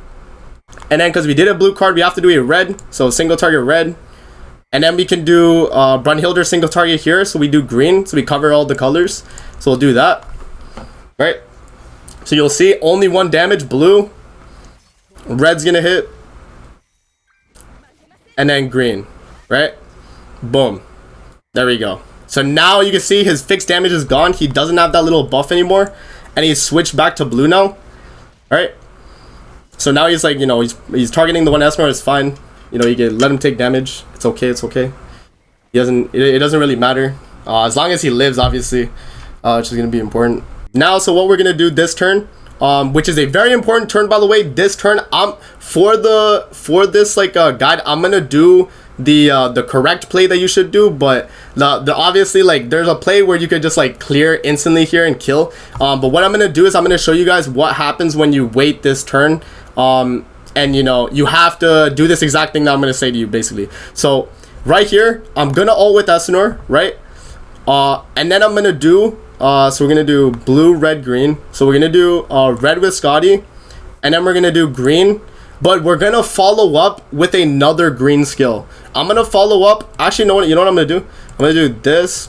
and then because we did a blue card, we have to do a red, so single target red. And then we can do Brunhilder single target here, so we do green, so we cover all the colors. So we'll do that, right? So you'll see only 1 damage, blue, red's gonna hit, and then green, right? Boom, there we go. So now you can see his fixed damage is gone. He doesn't have that little buff anymore, and he's switched back to blue now, right? So now he's like, you know, he's targeting the one Eikthyrnir. It's fine, you know, you can let him take damage. It's okay, it's okay. He doesn't, it doesn't really matter as long as he lives, obviously, which is gonna be important. Now, so what we're gonna do this turn, which is a very important turn, by the way. This turn, for this like guide, I'm gonna do the correct play that you should do, but the obviously, like, there's a play where you could just like clear instantly here and kill. But what I'm gonna do is I'm gonna show you guys what happens when you wait this turn. And you know, you have to do this exact thing that I'm gonna say to you, basically. So right here, I'm gonna ult with Eikthyrnir, right? And then I'm gonna do so we're gonna do blue, red, green. So we're gonna do red with Scotty, and then we're gonna do green, but we're gonna follow up with another green skill. I'm gonna follow up, actually, you know what I'm gonna do? I'm gonna do this,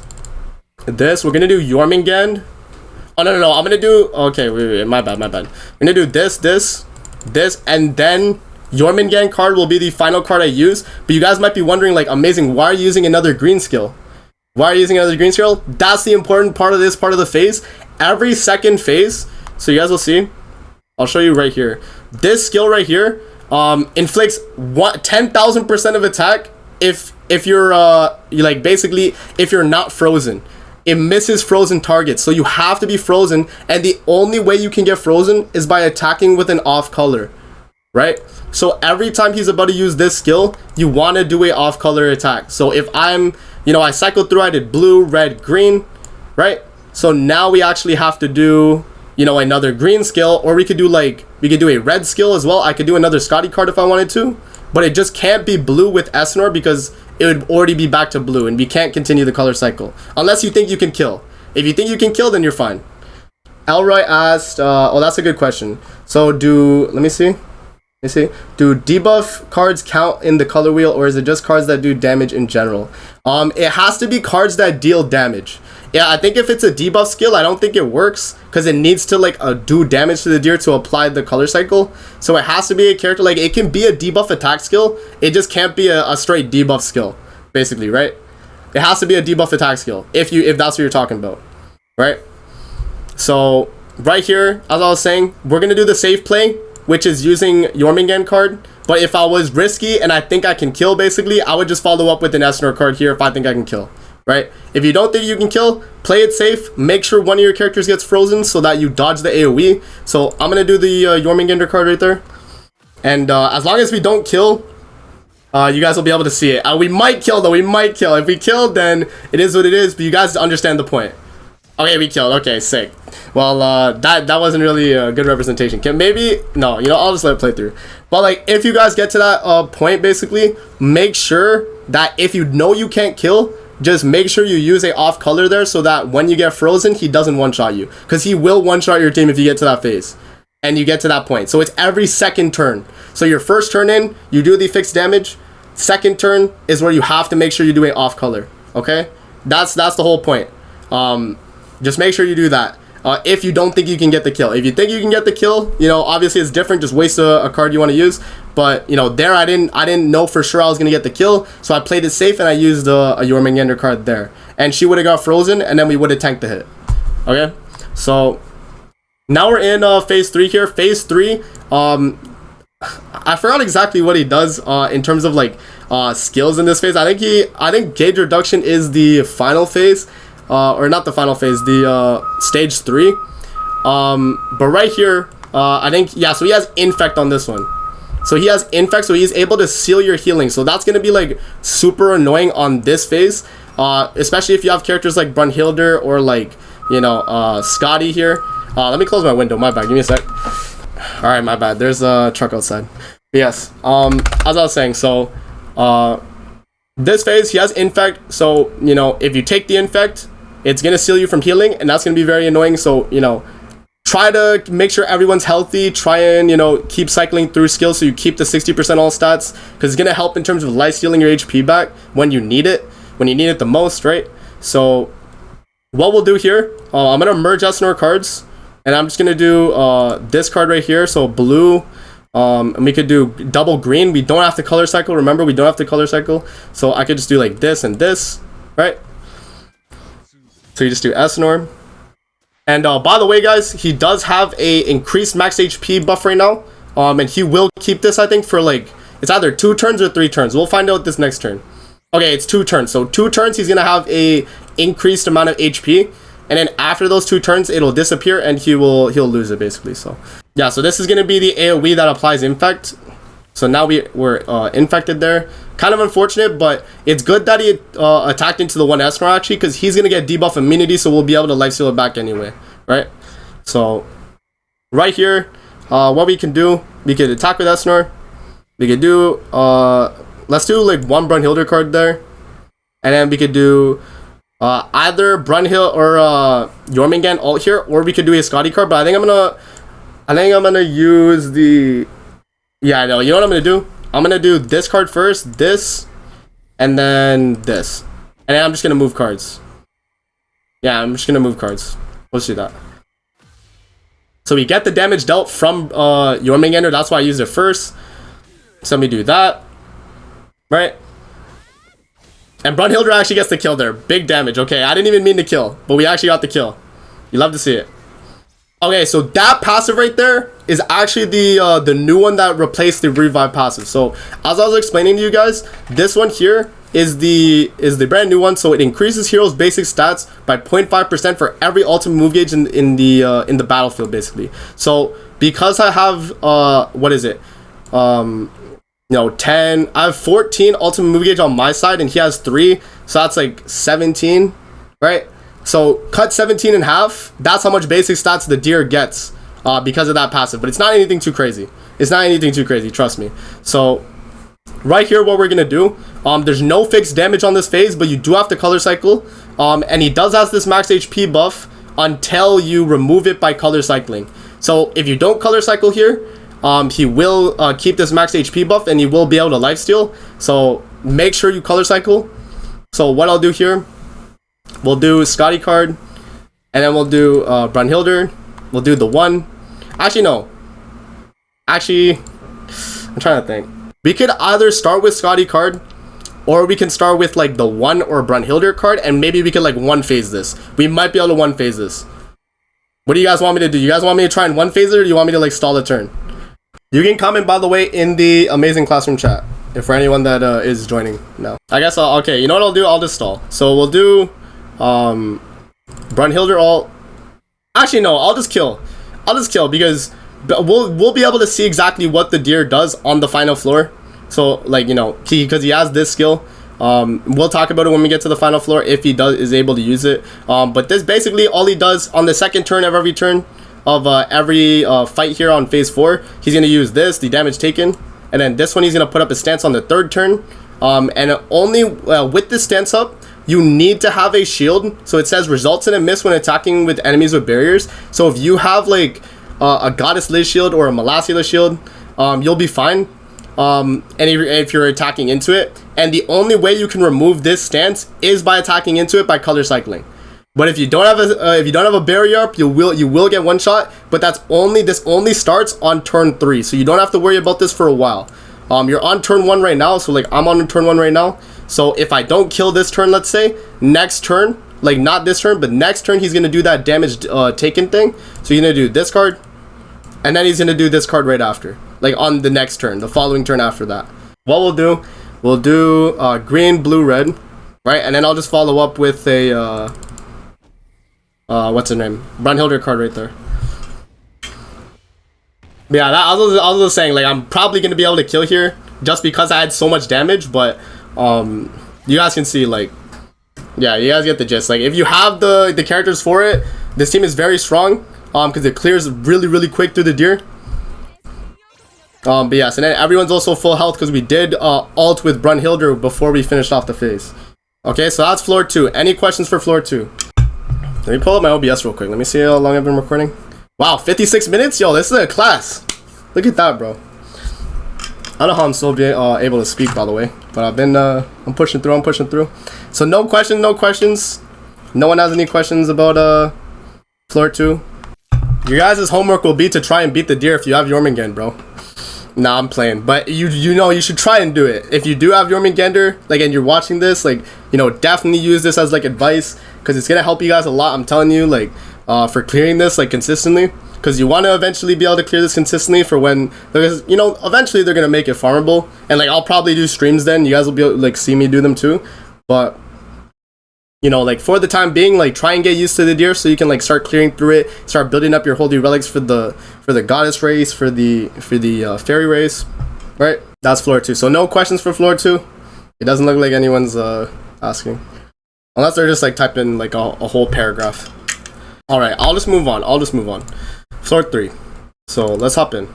we're gonna do Jormungand. Oh no, I'm gonna do, okay, wait, my bad. I'm gonna do this, and then Jormungand card will be the final card I use. But you guys might be wondering, like, amazing, why are you using another green skill? Why are you using another green skill? That's the important part of this part of the phase. Every second phase, so you guys will see, I'll show you right here. This skill right here inflicts 10,000% of attack if you're like, basically, if you're not frozen. It misses frozen targets, so you have to be frozen, and the only way you can get frozen is by attacking with an off color, right? So every time he's about to use this skill, you want to do a off color attack. So if I'm, you know, I cycled through, I did blue, red, green, right? So now we actually have to do, you know, another green skill, or we could do like, we could do a red skill as well. I could do another Scotty card if I wanted to, but it just can't be blue with Eikthyrnir because it would already be back to blue, and we can't continue the color cycle unless you think you can kill. If you think you can kill, then you're fine. Elroy asked, oh, that's a good question. So let me see. Do debuff cards count in the color wheel, or is it just cards that do damage in general? It has to be cards that deal damage. Yeah, I think if it's a debuff skill, I don't think it works because it needs to like do damage to the deer to apply the color cycle. So it has to be a character, like, it can be a debuff attack skill. It just can't be a straight debuff skill, basically, right? It has to be a debuff attack skill if that's what you're talking about, right? So right here, as I was saying, we're gonna do the safe play, which is using Jormungand card. But if I was risky and I think I can kill, basically, I would just follow up with an Eikthyrnir card here if I think I can kill, right? If you don't think you can kill, play it safe. Make sure one of your characters gets frozen so that you dodge the AoE. So I'm gonna do the Jormungand card right there. And as long as we don't kill, you guys will be able to see it. We might kill, though. We might kill. If we kill, then it is what it is. But you guys understand the point. Okay, we killed. Okay, sick. Well, that wasn't really a good representation. Maybe, no, you know, I'll just let it play through. But like, if you guys get to that point, basically, make sure that if you know you can't kill, just make sure you use a off color there so that when you get frozen, he doesn't one-shot you. Because he will one-shot your team if you get to that phase. and you get to that point. So it's every second turn. So your first turn in, you do the fixed damage. Second turn is where you have to make sure you're doing off color. Okay, that's the whole point. Just make sure you do that. If you don't think you can get the kill. If you think you can get the kill, you know, obviously it's different. Just waste a card you want to use. But you know, there I didn't know for sure I was gonna get the kill, so I played it safe and I used a Jormungandr card there, and she would have got frozen, and then we would have tanked the hit. Okay, so now we're in phase 3 here. Phase 3. I forgot exactly what he does in terms of like skills in this phase. I think gauge reduction is the final phase, or not the final phase, the stage 3. But right here, I think, yeah, so he has infect on this one. So he has infect, so he's able to seal your healing. So that's gonna be like super annoying on this phase, especially if you have characters like Brunhilde or like, you know, Scotty here. Let me close my window. My bad. Give me a sec. All right, my bad. There's a truck outside. But yes. As I was saying, so this phase he has infect. So you know, if you take the infect, it's gonna seal you from healing, and that's gonna be very annoying. So you know, try to make sure everyone's healthy. Try and, you know, keep cycling through skills so you keep the 60% all stats, because it's gonna help in terms of life stealing your HP back when you need it the most, right? So what we'll do here, I'm gonna merge Eikthyrnir cards, and I'm just gonna do this card right here. So blue, and we could do double green. We don't have to color cycle. Remember, we don't have to color cycle. So I could just do like this and this, right? So you just do Eikthyrnir. And by the way, guys, he does have a increased max HP buff right now, and he will keep this, I think, for like, it's either 2 turns or 3 turns. We'll find out this next turn. Okay, it's 2 turns. So 2 turns, he's gonna have a increased amount of HP, and then after those 2 turns, it'll disappear, and he'll lose it basically. So yeah, so this is gonna be the AOE that applies infect. So now we're infected there. Kind of unfortunate, but it's good that he attacked into the one Eikthyrnir actually, because he's gonna get debuff immunity, so we'll be able to lifesteal it back anyway, right? So right here, what we can do, we could attack with Eikthyrnir. We could do let's do like one Brunhilde card there, and then we could do either Brunhilde or Jormungandr ult here, or we could do a Scotty card. But I think I'm gonna use the, yeah, I know. You know what I'm gonna do? I'm gonna do this card first, this, and then this. And then I'm just gonna move cards. Yeah, I'm just gonna move cards. Let's do that. So we get the damage dealt from Jormungandr. That's why I used it first. So let me do that. Right? And Brunhilde actually gets the kill there. Big damage. Okay, I didn't even mean to kill, but we actually got the kill. You love to see it. Okay, so that passive right there is actually the new one that replaced the revive passive. So as I was explaining to you guys, this one here is the brand new one. So it increases heroes' basic stats by 0.5% for every ultimate move gauge in the battlefield, basically. So because I have what is it? You know, 10. I have 14 ultimate move gauge on my side, and he has 3, so that's like 17, right? So cut 17 in half. That's how much basic stats the deer gets because of that passive. But it's not anything too crazy. It's not anything too crazy, trust me. So right here, what we're gonna do, there's no fixed damage on this phase, but you do have to color cycle. And he does have this max HP buff until you remove it by color cycling. So if you don't color cycle here, he will keep this max HP buff, and he will be able to lifesteal. So make sure you color cycle. So what I'll do here, we'll do Scotty card, and then we'll do Brunhilde. We'll do the 1. Actually, no. Actually, I'm trying to think. We could either start with Scotty card, or we can start with like the 1 or Brunhilde card, and maybe we could like 1 phase this. We might be able to 1 phase this. What do you guys want me to do? You guys want me to try and 1 phase it, or do you want me to like stall the turn? You can comment, by the way, in the amazing classroom chat, if for anyone that is joining now. I guess okay, you know what I'll do? I'll just stall. So we'll do Brunhilde ult. Actually, no, I'll just kill because we'll be able to see exactly what the deer does on the final floor. So like, you know, because he has this skill. We'll talk about it when we get to the final floor if he is able to use it. But this basically all he does on the second turn of every turn of every fight here on phase 4. He's gonna use this, the damage taken, and then this one he's gonna put up a stance on the 3rd turn. And only with this stance up, you need to have a shield. So it says results in a miss when attacking with enemies with barriers. So if you have like a Goddess Liz shield or a Malassula shield, you'll be fine. And if you're attacking into it, and the only way you can remove this stance is by attacking into it by color cycling. But if you don't have a barrier up, you will get one shot. But this only starts on turn 3, so you don't have to worry about this for a while. You're on turn 1 right now, so like I'm on turn 1 right now. So if I don't kill this turn, let's say next turn, like not this turn, but next turn, he's gonna do that damage taken thing. So you're gonna do this card, and then he's gonna do this card right after, like on the next turn, the following turn after that. What we'll do green, blue, red, right? And then I'll just follow up with a what's her name? Brunhilde card right there. But yeah, I was just saying, like, I'm probably gonna be able to kill here just because I had so much damage, but you guys can see, like, yeah, you guys get the gist. Like, if you have the characters for it, this team is very strong because it clears really quick through the deer. But yes, and then everyone's also full health because we did ult with Brunhilde before we finished off the phase. Okay, so that's floor 2. Any questions for floor 2? Let me pull up my OBS real quick. Let me see how long I've been recording. Wow, 56 minutes? Yo, this is a class. Look at that, bro. I don't know how I'm still being able to speak, by the way. But I've been, I'm pushing through. So no questions. No one has any questions about floor 2. Your guys' homework will be to try and beat the deer if you have Jormungand, bro. Nah, I'm playing. But you know, you should try and do it. If you do have Jormungandr, like, and you're watching this, like, you know, definitely use this as, like, advice. Because it's going to help you guys a lot, I'm telling you, like, for clearing this, like, consistently. Because you want to eventually be able to clear this consistently for when, because, you know, eventually they're going to make it farmable. And, like, I'll probably do streams then. You guys will be able to, like, see me do them too. But, you know, like, for the time being, like, try and get used to the deer so you can, like, start clearing through it. Start building up your holy relics for the goddess race, for the fairy race. Right? That's floor 2. So no questions for floor 2. It doesn't look like anyone's asking. Unless they're just, like, typing, like, a whole paragraph. Alright, I'll just move on. Floor 3. So, let's hop in.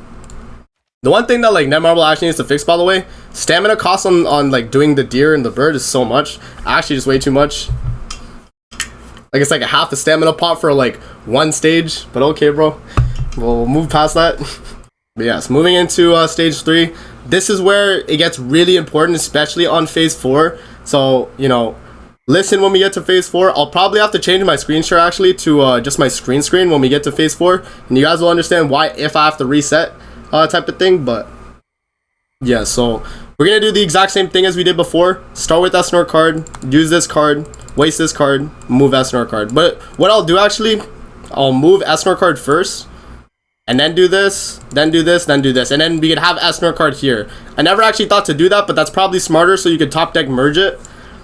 The one thing that, like, Netmarble actually needs to fix, by the way, stamina cost on like, doing the deer and the bird is so much. Actually, just way too much. Like, it's like a half the stamina pot for, like, one stage. But okay, bro. We'll move past that. But yes, moving into stage 3. This is where it gets really important, especially on phase 4. So, you know, listen when we get to phase 4. I'll probably have to change my screen share actually to just my screen when we get to phase 4. And you guys will understand why if I have to reset type of thing. But yeah, so we're going to do the exact same thing as we did before. Start with Eikthyrnir card, use this card, waste this card, move Eikthyrnir card. But what I'll do actually, I'll move Eikthyrnir card first. And then do this, then do this, then do this. And then we could have Eikthyrnir card here. I never actually thought to do that, but that's probably smarter so you could top deck merge it.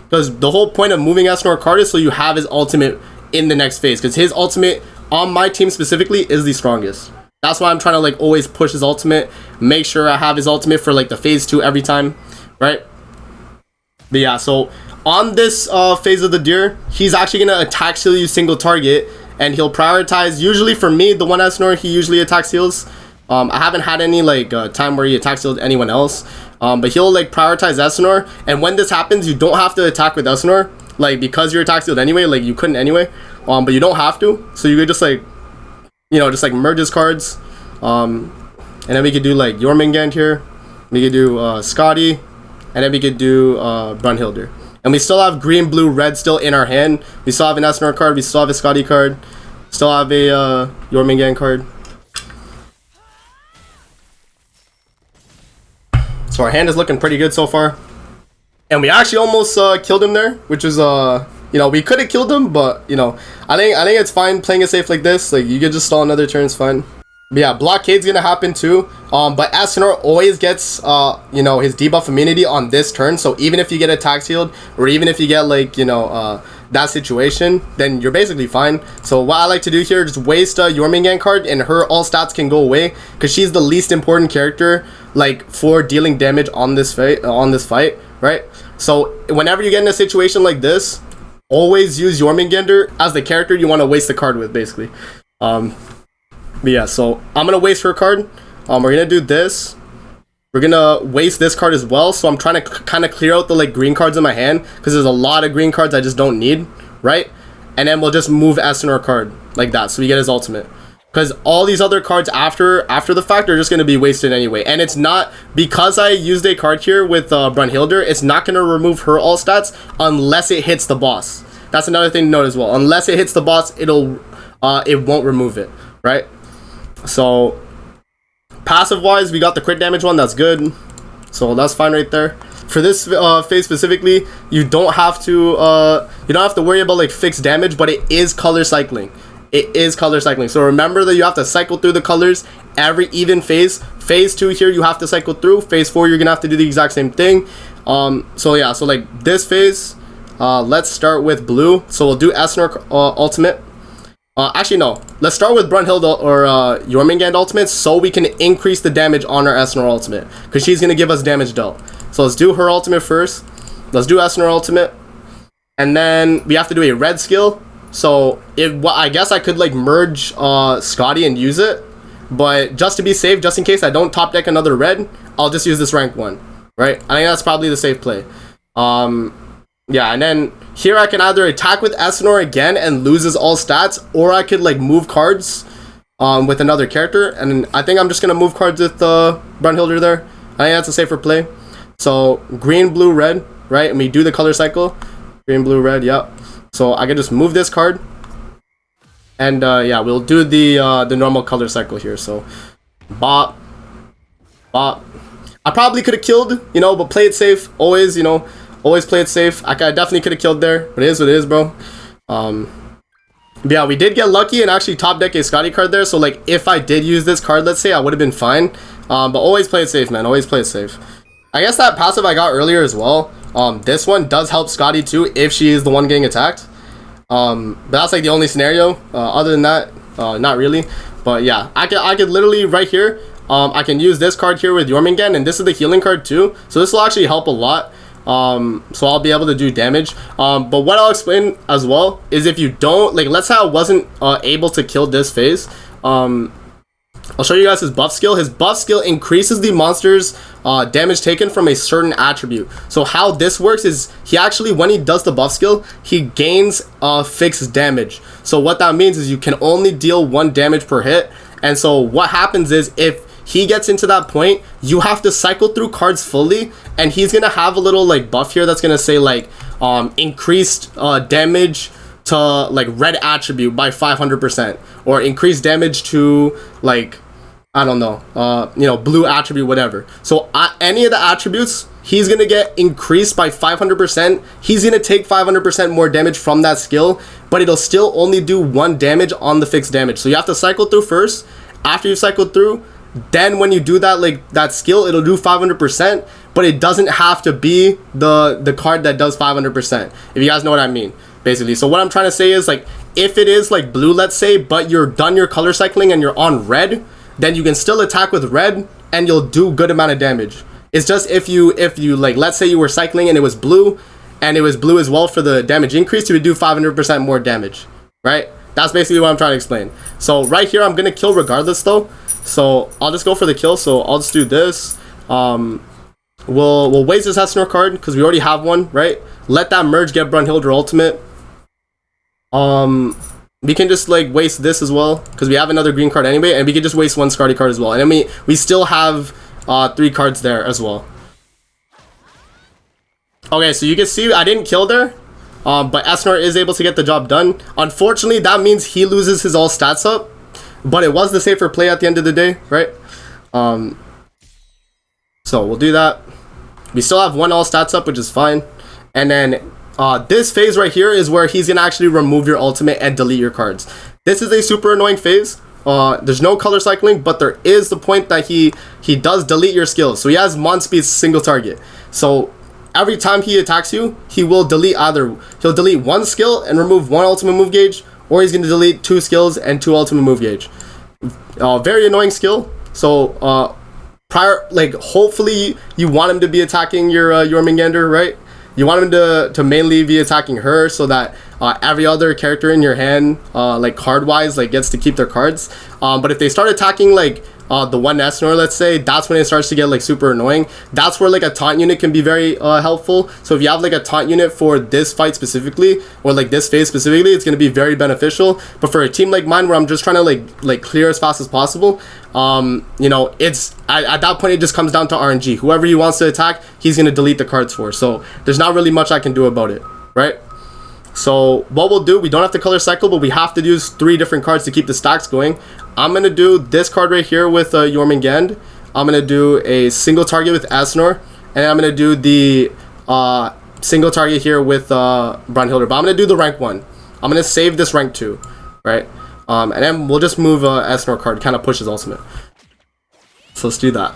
Because the whole point of moving Eikthyrnir card is so you have his ultimate in the next phase. Because his ultimate on my team specifically is the strongest. That's why I'm trying to, like, always push his ultimate. Make sure I have his ultimate for, like, the phase 2 every time. Right? But yeah, so on this phase of the deer, he's actually going to attack seal you single target. And he'll prioritize, usually for me, the one Eikthyrnir, he usually attacks heals. I haven't had any, like, time where he attacks heals anyone else. But he'll, like, prioritize Eikthyrnir. And when this happens, you don't have to attack with Eikthyrnir. Like, because you're attack sealed anyway, like, you couldn't anyway. But you don't have to. So you could just, like, you know, just, like, merge his cards. And then we could do, like, Jormungand here. We could do Scotty. And then we could do Brunhilde. And we still have green, blue, red still in our hand. We still have an Eikthyrnir card. We still have a Scotty card. Still have a Jormungand card. So our hand is looking pretty good so far. And we actually almost killed him there, which is, you know, we could have killed him, but, you know, I think it's fine playing it safe like this. Like, you could just stall another turn, it's fine. But yeah, blockade's gonna happen too. But Eikthyrnir always gets, you know, his debuff immunity on this turn. So even if you get attack healed, or even if you get, like, you know, that situation, then you're basically fine. So what I like to do here is just waste a Jormungand card, and her all stats can go away because she's the least important character, like, for dealing damage on this fight, right? So whenever you get in a situation like this, always use Jormungandr as the character you want to waste the card with, basically. But yeah, so I'm gonna waste her card. We're gonna do this. We're gonna waste this card as well. So I'm trying to kind of clear out the, like, green cards in my hand because there's a lot of green cards I just don't need, right? And then we'll just move Eikthyrnir card like that, so we get his ultimate. because all these other cards after the fact are just going to be wasted anyway. And it's not, because I used a card here with Brunhilde, it's not going to remove her all stats unless it hits the boss. That's another thing to note as well. Unless it hits the boss, it won't remove it, right? So passive wise, we got the crit damage one. That's good, so that's fine right there. For this phase specifically, you don't have to worry about like fixed damage, but it is color cycling. It is color cycling. So remember that you have to cycle through the colors every even phase. Phase 2 here, you have to cycle through. Phase 4, you're gonna have to do the exact same thing. So yeah, so like this phase, let's start with blue. So we'll do Eikthyrnir ultimate. Actually no, let's start with Brunhilde or Jormungand ultimate, so we can increase the damage on our Eikthyrnir ultimate, because she's gonna give us damage dealt. So let's do her ultimate first. Let's do Eikthyrnir ultimate, and then we have to do a red skill. So I guess I could like merge Scotty and use it, but just to be safe, just in case I don't top deck another red, I'll just use this rank 1, right? I think that's probably the safe play. Yeah, and then here I can either attack with Eikthyrnir again and loses all stats, or I could like move cards with another character, and I think I'm just gonna move cards with Brunhilde there. I think that's a safer play. So green, blue, red, right? And we do the color cycle. Green, blue, red, yep. So I can just move this card, and yeah, we'll do the normal color cycle here. So bop, bop. I probably could have killed, you know, but play it safe. Always, you know, always play it safe. I definitely could have killed there, but it is what it is, bro. Yeah, we did get lucky and actually top deck a Scotty card there. So like, if I did use this card, let's say, I would have been fine. But always play it safe, man. Always play it safe. I guess that passive I got earlier as well. This one does help Scotty too if she is the one getting attacked. But that's like the only scenario. Other than that, not really. But yeah, I could literally right here. I can use this card here with Jormungand, and this is the healing card too. So this will actually help a lot. So I'll be able to do damage. But what I'll explain as well is, if you don't like, let's say I wasn't able to kill this phase. I'll show you guys his buff skill. His buff skill increases the monster's damage taken from a certain attribute. So how this works is, he actually, when he does the buff skill, he gains fixed damage. So what that means is you can only deal 1 damage per hit. And so what happens is, if he gets into that point, you have to cycle through cards fully, and he's gonna have a little like buff here that's gonna say like increased damage to like red attribute by 500%, or increased damage to like, I don't know, you know, blue attribute, whatever. So any of the attributes, he's gonna get increased by 500%. He's gonna take 500% more damage from that skill, but it'll still only do 1 damage on the fixed damage. So you have to cycle through first. After you cycle through, then when you do that, like that skill, it'll do 500%, but it doesn't have to be the card that does 500%, if you guys know what I mean, basically. So what I'm trying to say is, like, if it is like blue, let's say, but you're done your color cycling and you're on red, then you can still attack with red and you'll do good amount of damage. It's just if you like, let's say you were cycling and it was blue, and it was blue as well for the damage increase, you would do 500% more damage, right? That's basically what I'm trying to explain. So right here, I'm gonna kill regardless though. So I'll just go for the kill. So I'll just do this. We'll waste this Eikthyrnir card because we already have one, right? Let that merge get Brunhilde ultimate. We can just like waste this as well because we have another green card anyway, and we can just waste 1 Scotty card as well. And then we still have 3 cards there as well. Okay, so you can see I didn't kill there. But Eikthyrnir is able to get the job done. Unfortunately, that means he loses his all stats up. But it was the safer play at the end of the day, right? So we'll do that. We still have 1 all stats up, which is fine. And then this phase right here is where he's going to actually remove your ultimate and delete your cards. This is a super annoying phase. There's no color cycling, but there is the point that he does delete your skills. So he has Mon Speed's single target. So every time he attacks you, he will delete he'll delete 1 skill and remove 1 ultimate move gauge, or he's going to delete 2 skills and 2 ultimate move gauge. Very annoying skill. So hopefully you want him to be attacking your Jormungandr, right? You want him to mainly be attacking her, so that every other character in your hand, like card wise, like gets to keep their cards. But if they start attacking like the one Eikthyrnir, let's say, that's when it starts to get like super annoying. That's where like a taunt unit can be very helpful. So if you have like a taunt unit for this fight specifically, or like this phase specifically, it's going to be very beneficial. But for a team like mine where I'm just trying to like clear as fast as possible, you know, it's at that point it just comes down to RNG. Whoever he wants to attack, he's going to delete the cards for. So there's not really much I can do about it, right? So what we'll do, we don't have to color cycle, but we have to use 3 different cards to keep the stacks going. I'm going to do this card right here with Jormungand. I'm going to do a single target with Eikthyrnir. And I'm going to do the single target here with Brunhilde. But I'm going to do the rank 1. I'm going to save this rank 2, right? And then we'll just move Eikthyrnir card, kind of pushes ultimate. So let's do that.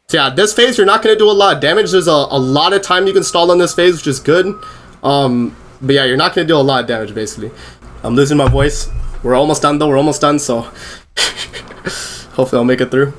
So yeah, this phase, you're not going to do a lot of damage. There's a lot of time you can stall on this phase, which is good. But yeah, you're not going to do a lot of damage, basically. I'm losing my voice. We're almost done, though. We're almost done, so hopefully I'll make it through.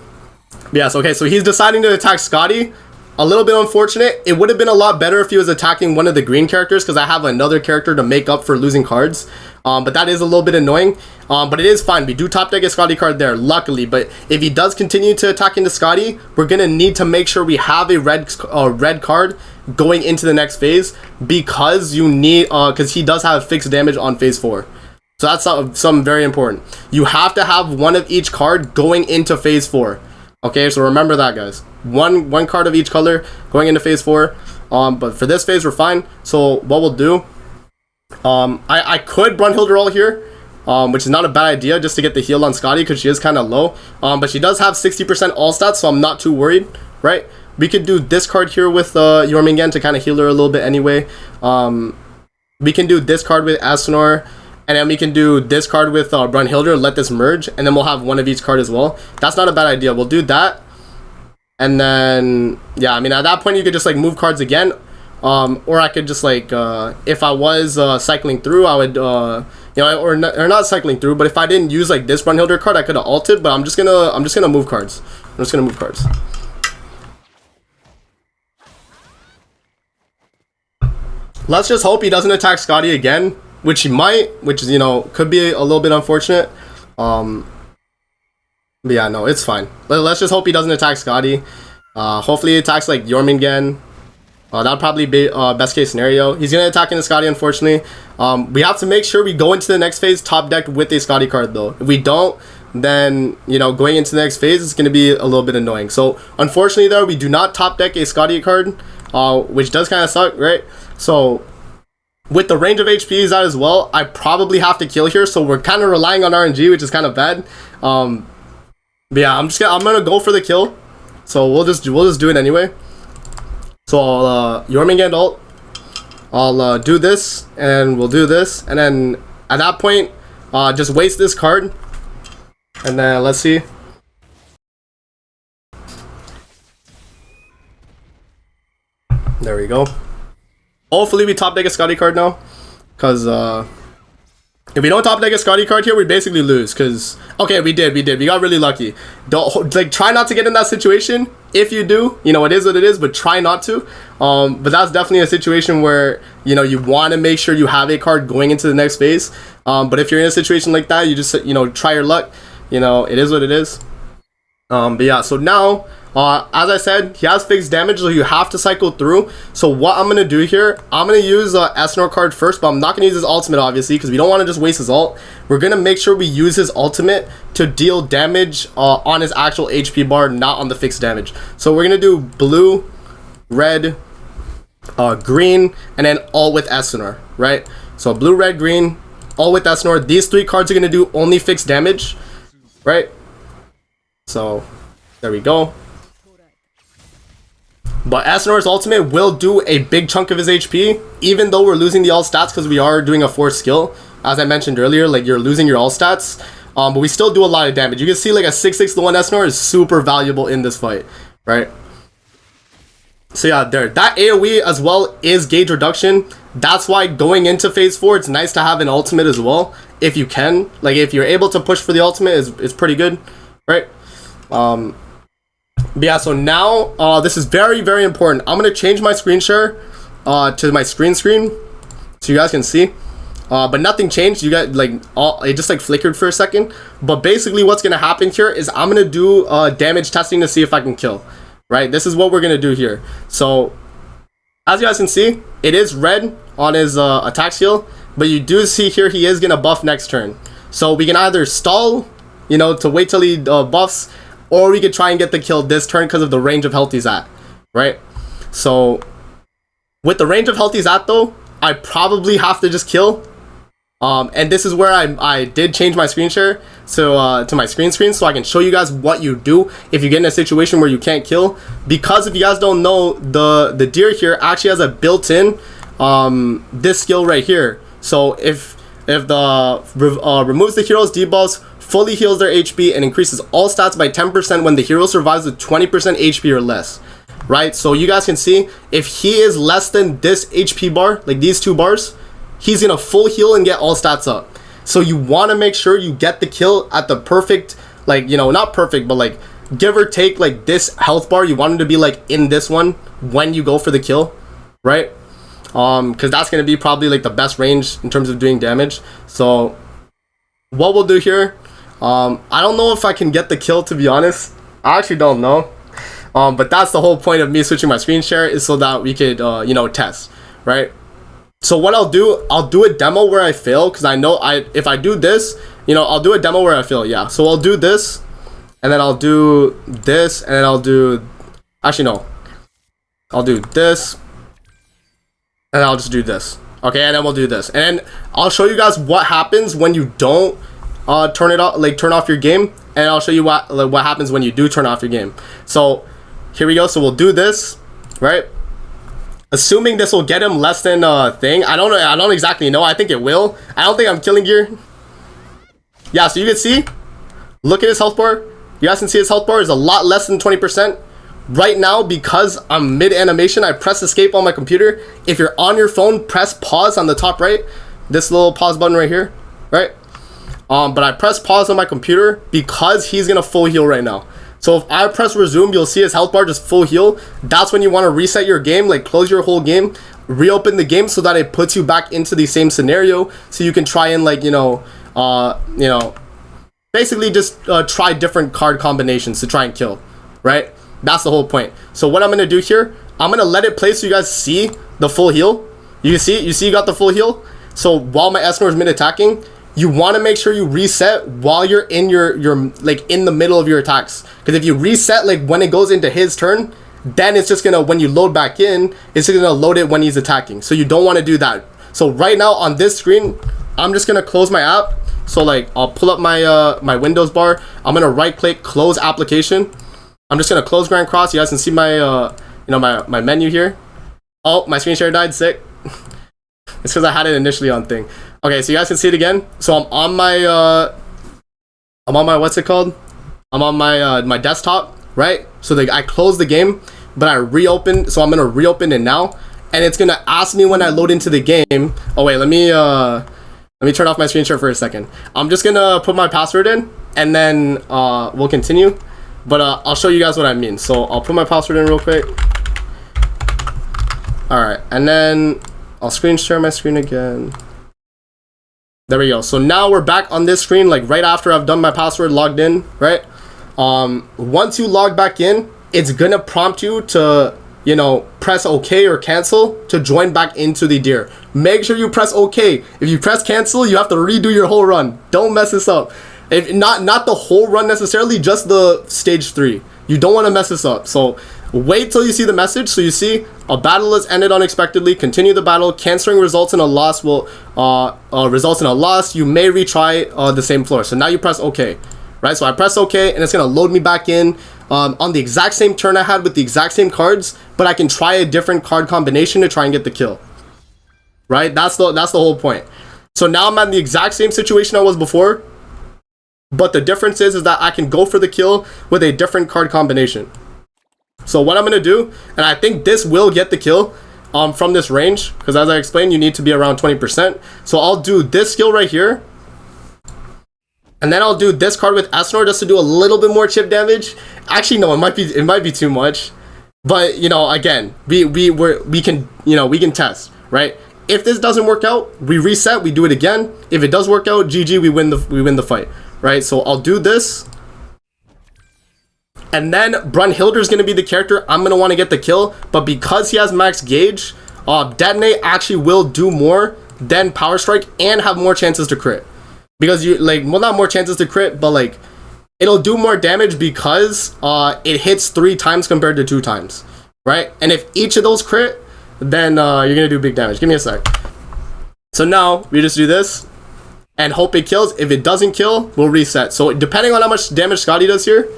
But yes, okay, so he's deciding to attack Scotty. A little bit unfortunate. It would have been a lot better if he was attacking one of the green characters, because I have another character to make up for losing cards. But that is a little bit annoying. But it is fine. We do top deck a Scotty card there, luckily. But if he does continue to attack into Scotty, we're going to need to make sure we have a red card going into the next phase, because you need because he does have fixed damage on phase 4. So that's something very important. You have to have one of each card going into phase 4. Okay, so remember that, guys. One card of each color going into phase 4. But for this phase, we're fine. So what we'll do, I could Brunhilde roll here, which is not a bad idea, just to get the heal on Scotty, because she is kind of low. But she does have 60% all stats, so I'm not too worried, right? We could do this card here with Jormungand to kind of heal her a little bit anyway. We can do this card with Eikthyrnir, and then we can do this card with Brunhilde, let this merge, and then we'll have one of each card as well. That's not a bad idea. We'll do that. And then, yeah, I mean, at that point, you could just, like, move cards again. Or I could just, like, if I was cycling through, I would, you know, or not cycling through, but if I didn't use, like, this Brunhilde card, I could have ulted, but I'm just gonna move cards. I'm just gonna move cards. Let's just hope he doesn't attack Scotty again, which he might, which is, you know, could be a little bit unfortunate. But yeah, no, it's fine. Let's just hope he doesn't attack Scotty. Hopefully he attacks like Jormungand. That'll probably be best case scenario. He's gonna attack into Scotty, unfortunately. We have to make sure we go into the next phase top decked with a Scotty card, though. If we don't, then, you know, going into the next phase is gonna be a little bit annoying. So unfortunately, though, we do not top deck a Scotty card, which does kind of suck, right? So with the range of HP he's at as well, I probably have to kill here. So we're kind of relying on RNG, which is kind of bad. But yeah, I'm gonna go for the kill. So we'll just do it anyway. So I'll Jormungand ult. I'll do this, and we'll do this, and then at that point, just waste this card, and then let's see. There we go. Hopefully we top deck a Scotty card now, because if we don't top deck a Scotty card here, we basically lose. Because okay, we did. We got really lucky. Don't like try not to get in that situation. If you do, you know, it is what it is, but try not to. But that's definitely a situation where, you know, you want to make sure you have a card going into the next phase. But if you're in a situation like that, you just, you know, try your luck. You know, it is what it is. But yeah, so now, as I said, he has fixed damage, so you have to cycle through. So what I'm going to do here, I'm going to use Eikthyrnir card first, but I'm not going to use his ultimate, obviously, because we don't want to just waste his ult. We're going to make sure we use his ultimate to deal damage on his actual HP bar, not on the fixed damage. So we're going to do blue, red, green, and then all with Eikthyrnir, right? So blue, red, green, all with Eikthyrnir. These 3 cards are going to do only fixed damage, right? So there we go. But Eikthyrnir's ultimate will do a big chunk of his HP, even though we're losing the all stats because we are doing a forced skill. As I mentioned earlier, like you're losing your all stats, but we still do a lot of damage. You can see like a 6/6 to 1 Eikthyrnir is super valuable in this fight, right? So yeah, there. That AoE as well is gauge reduction. That's why going into phase 4, it's nice to have an ultimate as well, if you can. Like if you're able to push for the ultimate, it's pretty good, right? But yeah, so now this is very, very important. I'm gonna change my screen share to my screen so you guys can see. but nothing changed. You got like it just like flickered for a second. But basically what's gonna happen here is I'm gonna do damage testing to see if I can kill. Right, this is what we're gonna do here. So as you guys can see, it is red on his attack skill, but you do see here he is gonna buff next turn. So we can either stall, you know, to wait till he buffs, or we could try and get the kill this turn because of the range of health he's at, right? So with the range of health he's at though, I probably have to just kill. And this is where I did change my screen share to my screen so I can show you guys what you do if you get in a situation where you can't kill. Because if you guys don't know, the deer here actually has a built-in this skill right here. So if the removes the hero's debuffs, fully heals their HP, and increases all stats by 10% when the hero survives with 20% HP or less. Right, so you guys can see if he is less than this HP bar, like these 2 bars, he's gonna full heal and get all stats up. So you want to make sure you get the kill at the perfect, like, you know, not perfect, but like give or take like this health bar. You want him to be like in this one when you go for the kill, right? Because that's gonna be probably like the best range in terms of doing damage. So what we'll do here, I don't know if I can get the kill, to be honest. I actually don't know. But that's the whole point of me switching my screen share, is so that we could you know, test, right? So what I'll do a demo where I fail, because I know if I do this, you know, I'll do a demo where I fail. Yeah, so I'll do this, and then I'll do this, and then I'll do, actually no, I'll do this, and I'll just do this. Okay, and then we'll do this, and then I'll show you guys what happens when you don't turn it off, like turn off your game, and I'll show you what happens when you do turn off your game. So here we go. So we'll do this, right? Assuming this will get him less than thing. I don't exactly know. I think it will. I don't think I'm killing gear. Yeah, so you can see, look at his health bar. You guys can see his health bar is a lot less than 20%. Right now, because I'm mid animation, I press escape on my computer. If you're on your phone, press pause on the top right. This little pause button right here, right? But I press pause on my computer because he's gonna full heal right now. So if I press resume, you'll see his health bar just full heal. That's when you want to reset your game, like close your whole game, reopen the game so that it puts you back into the same scenario, so you can try and, like, you know, basically just try different card combinations to try and kill, right? That's the whole point. So what I'm gonna do here, I'm gonna let it play so you guys see the full heal. You see you got the full heal. So while my Eikthyrnir is mid attacking, you want to make sure you reset while you're in your like in the middle of your attacks, because if you reset like when it goes into his turn, then it's just gonna, when you load back in, it's just gonna load it when he's attacking. So you don't want to do that. So right now on this screen, I'm just gonna close my app. So like I'll pull up my my Windows bar. I'm gonna right click, close application. I'm just gonna close Grand Cross. You guys can see my you know, my menu here. Oh, my screen share died. Sick. It's because I had it initially on thing. Okay, so you guys can see it again. So I'm on my what's it called? I'm on my my desktop, right? So I closed the game, but I reopened. So I'm gonna reopen it now, and it's gonna ask me when I load into the game. Oh wait, let me turn off my screen share for a second. I'm just gonna put my password in, and then we'll continue. But I'll show you guys what I mean. So I'll put my password in real quick. All right, and then I'll screen share my screen again. There we go. So now we're back on this screen, like right after I've done my password, logged in, right? Once you log back in, it's gonna prompt you to, you know, press OK or cancel to join back into the deer. Make sure you press OK. If you press cancel, you have to redo your whole run. Don't mess this up. If not the whole run necessarily, just the stage 3. You don't want to mess this up. So wait till you see the message. So you see a battle has ended unexpectedly. Continue the battle. Canceling results in a loss will results in a loss. You may retry the same floor. So now you press OK, right? So I press OK, and it's gonna load me back in on the exact same turn I had with the exact same cards, but I can try a different card combination to try and get the kill. Right? That's the whole point. So now I'm at the exact same situation I was before, but the difference is that I can go for the kill with a different card combination. So what I'm gonna do, and I think this will get the kill from this range, because as I explained, you need to be around 20%. So I'll do this skill right here, and then I'll do this card with Eikthyrnir just to do a little bit more chip damage. Actually, no, it might be too much, but you know, again, we can, you know, we can test, right? If this doesn't work out, we reset, we do it again. If it does work out, GG, we win the fight, right? So I'll do this. And then Brunhilder's going to be the character I'm going to want to get the kill, but because he has max gauge, Detonate actually will do more than Power Strike and have more chances to crit. Because you, like, well, not more chances to crit, but like, it'll do more damage because it hits 3 times compared to 2 times, right? And if each of those crit, then you're going to do big damage. Give me a sec. So now, we just do this and hope it kills. If it doesn't kill, we'll reset. So depending on how much damage Scotty does here.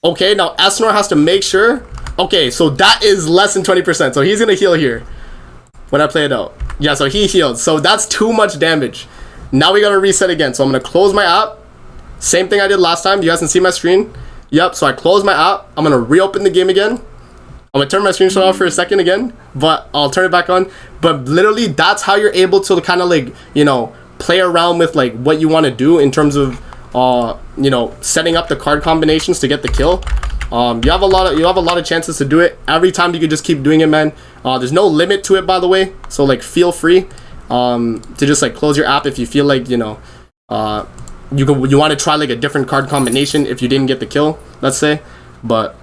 Okay, now Eikthyrnir has to make sure. Okay, so that is less than 20%. So he's going to heal here when I play it out. Yeah, so he healed. So that's too much damage. Now we got to reset again. So I'm going to close my app. Same thing I did last time. You guys can see my screen. Yep, so I close my app. I'm going to reopen the game again. I'm going to turn my screenshot off for a second again, but I'll turn it back on. But literally, that's how you're able to kind of like, you know, play around with like what you want to do in terms of you know, setting up the card combinations to get the kill. You have a lot of chances to do it. Every time you can just keep doing it, man. There's no limit to it, by the way, so like feel free to just like close your app if you feel like, you know, you want to try like a different card combination if you didn't get the kill, let's say. But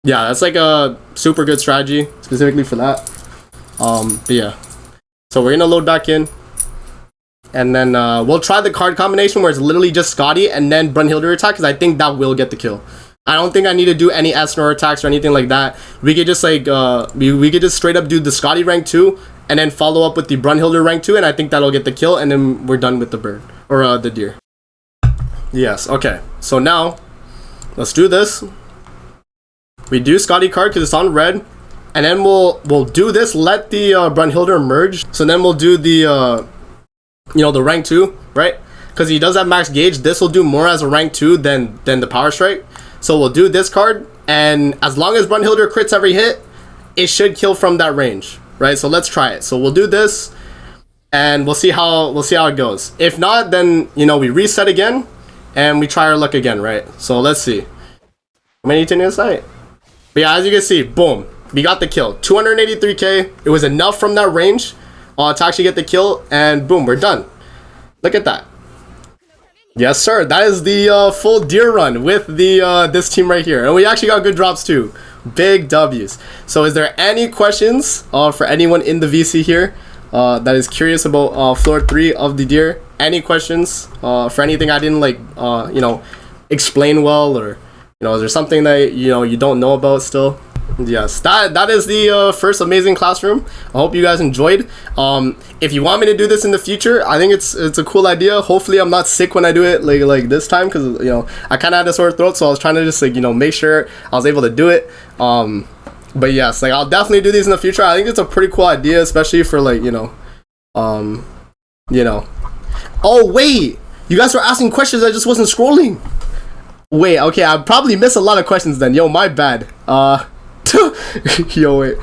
yeah, that's like a super good strategy specifically for that. But yeah, so we're gonna load back in. And then we'll try the card combination where it's literally just Scotty and then Brunhilder attack, because I think that will get the kill. I don't think I need to do any Eikthyrnir attacks or anything like that. We could just like we could just straight up do the Scotty rank 2 and then follow up with the Brunhilder rank 2, and I think that'll get the kill, and then we're done with the bird or the deer. Yes, okay. So now let's do this. We do Scotty card because it's on red, and then we'll do this. Let the Brunhilder merge. So then we'll do the you know, the rank 2, right? Because he does have max gauge. This will do more as a rank 2 than the Power Strike. So we'll do this card, and as long as Brunhilder crits every hit, it should kill from that range, right? So let's try it. So we'll do this, and we'll see how it goes. If not, then, you know, we reset again and we try our luck again, right? So let's see. How many to the site? But yeah, as you can see, boom, we got the kill. 283k. It was enough from that range to actually get the kill, and boom, we're done. Look at that. Yes, sir. That is the full deer run with the this team right here, and we actually got good drops too. Big W's. So is there any questions for anyone in the VC here that is curious about floor 3 of the deer? Any questions for anything I didn't like you know, explain well, or, you know, is there something that, you know, you don't know about still? Yes, that is the first amazing classroom. I hope you guys enjoyed. If you want me to do this in the future, I think it's a cool idea. Hopefully I'm not sick when I do it like this time, because, you know, I kind of had a sore throat, so I was trying to just like, you know, make sure I was able to do it. But yes, like, I'll definitely do these in the future. I think it's a pretty cool idea, especially for like, you know, oh wait, you guys were asking questions, I just wasn't scrolling. Wait, okay, I probably missed a lot of questions then. Yo, my bad. Yo, wait.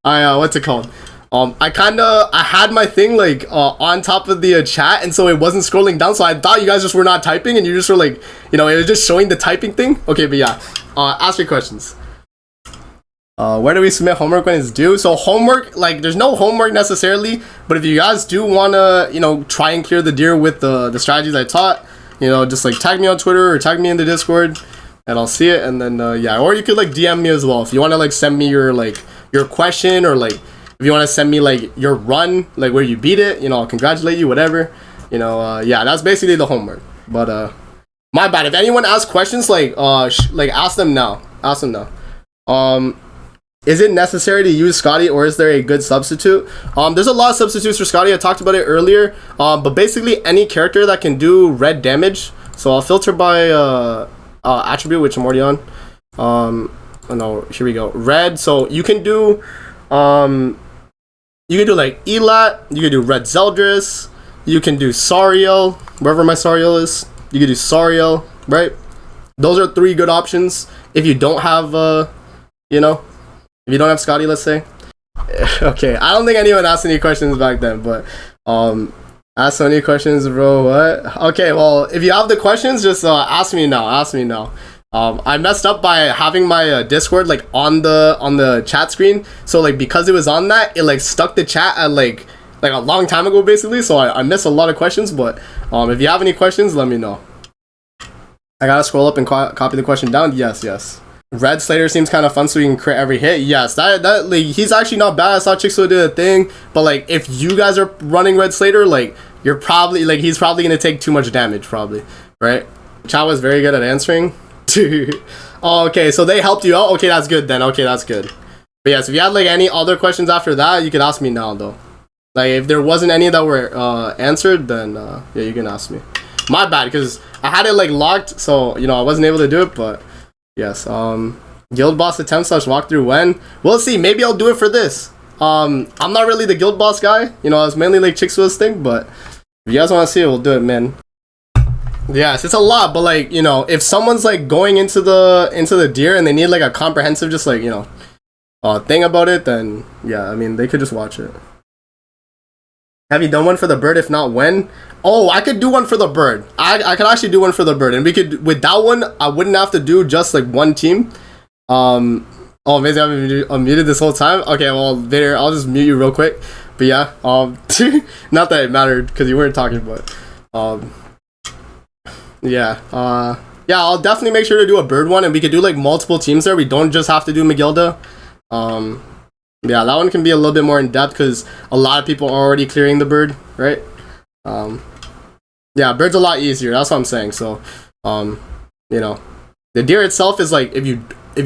What's it called? I had my thing like on top of the chat, and so it wasn't scrolling down, so I thought you guys just were not typing and you just were like, you know, it was just showing the typing thing. Okay, but yeah, ask me questions. Where do we submit homework when it's due? So homework, like, there's no homework necessarily, but if you guys do want to, you know, try and clear the deer with the strategies I taught, you know, just like tag me on Twitter or tag me in the Discord, and I'll see it. And then yeah, or you could like DM me as well if you want to like send me your question, or like if you want to send me like your run, like where you beat it, you know, I'll congratulate you, whatever, you know. Yeah, that's basically the homework. But my bad. If anyone asks questions, like ask them now. Is it necessary to use Scotty, or is there a good substitute? There's a lot of substitutes for Scotty. I talked about it earlier. But basically any character that can do red damage. So I'll filter by attribute, which I'm already on. Oh no, here we go. Red. So you can do like Elat. You can do Red Zeldris. You can do Sariel, wherever my Sariel is. You can do Sariel, right? Those are 3 good options if you don't have you know, if you don't have Scotty, let's say. Okay, I don't think anyone asked any questions back then, but ask so many questions, bro. What? Okay, well, if you have the questions, just ask me now. I messed up by having my Discord like on the chat screen. So like because it was on that, it like stuck the chat at like a long time ago basically. So I missed a lot of questions. But if you have any questions, let me know. I gotta scroll up and copy the question down. Yes. Red Slater seems kind of fun, so you can crit every hit. Yes, that like he's actually not bad. I saw Chixo did a thing, but like if you guys are running Red Slater, like you're probably like he's probably gonna take too much damage, probably, right? Chat was very good at answering. Oh, okay, so they helped you out. Okay, that's good then. Okay, that's good. But yes, if you had like any other questions after that, you can ask me now though. Like if there wasn't any that were answered, then yeah, you can ask me. My bad, because I had it like locked, so you know I wasn't able to do it, but. Yes, guild boss attempt / walkthrough when? We'll see, maybe I'll do it for this. I'm not really the guild boss guy, you know, it's mainly like Chixwa's thing, but if you guys want to see it, we'll do it, man. Yes, it's a lot, but like, you know, if someone's like going into the deer and they need like a comprehensive, just like, you know, thing about it, then yeah, I mean, they could just watch it. Have you done one for the bird? If not, when? Oh, I could do one for the bird. I could actually do one for the bird, and we could with that one. I wouldn't have to do just like one team. Oh, maybe I've been unmuted this whole time. Okay, well, Vader, I'll just mute you real quick. But yeah, not that it mattered because you weren't talking, but yeah, yeah, I'll definitely make sure to do a bird one, and we could do like multiple teams there. We don't just have to do Magilda. Yeah, that one can be a little bit more in depth because a lot of people are already clearing the bird, right? Yeah, bird's a lot easier. That's what I'm saying. So, you know, the deer itself is like if you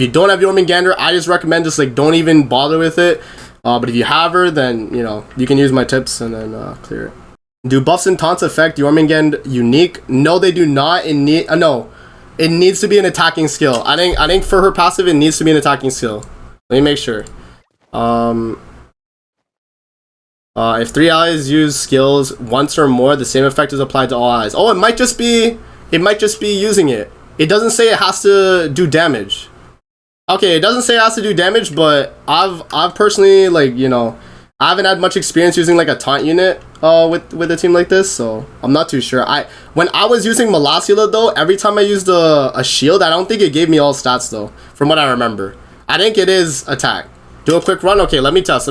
don't have Jormungandr, I just recommend just like don't even bother with it. But if you have her, then you know you can use my tips and then clear it. Do buffs and taunts affect Jormungandr unique? No, they do not. It needs to be an attacking skill. I think for her passive, it needs to be an attacking skill. Let me make sure. If 3 allies use skills once or more, the same effect is applied to all allies. Oh, it might just be using it. It doesn't say it has to do damage. Okay, it doesn't say it has to do damage, but I've personally, like, you know, I haven't had much experience using like a taunt unit with a team like this, so I'm not too sure. When I was using Malasula though, every time I used a shield, I don't think it gave me all stats though, from what I remember. I think it is attack. Do a quick run. Okay, let me test.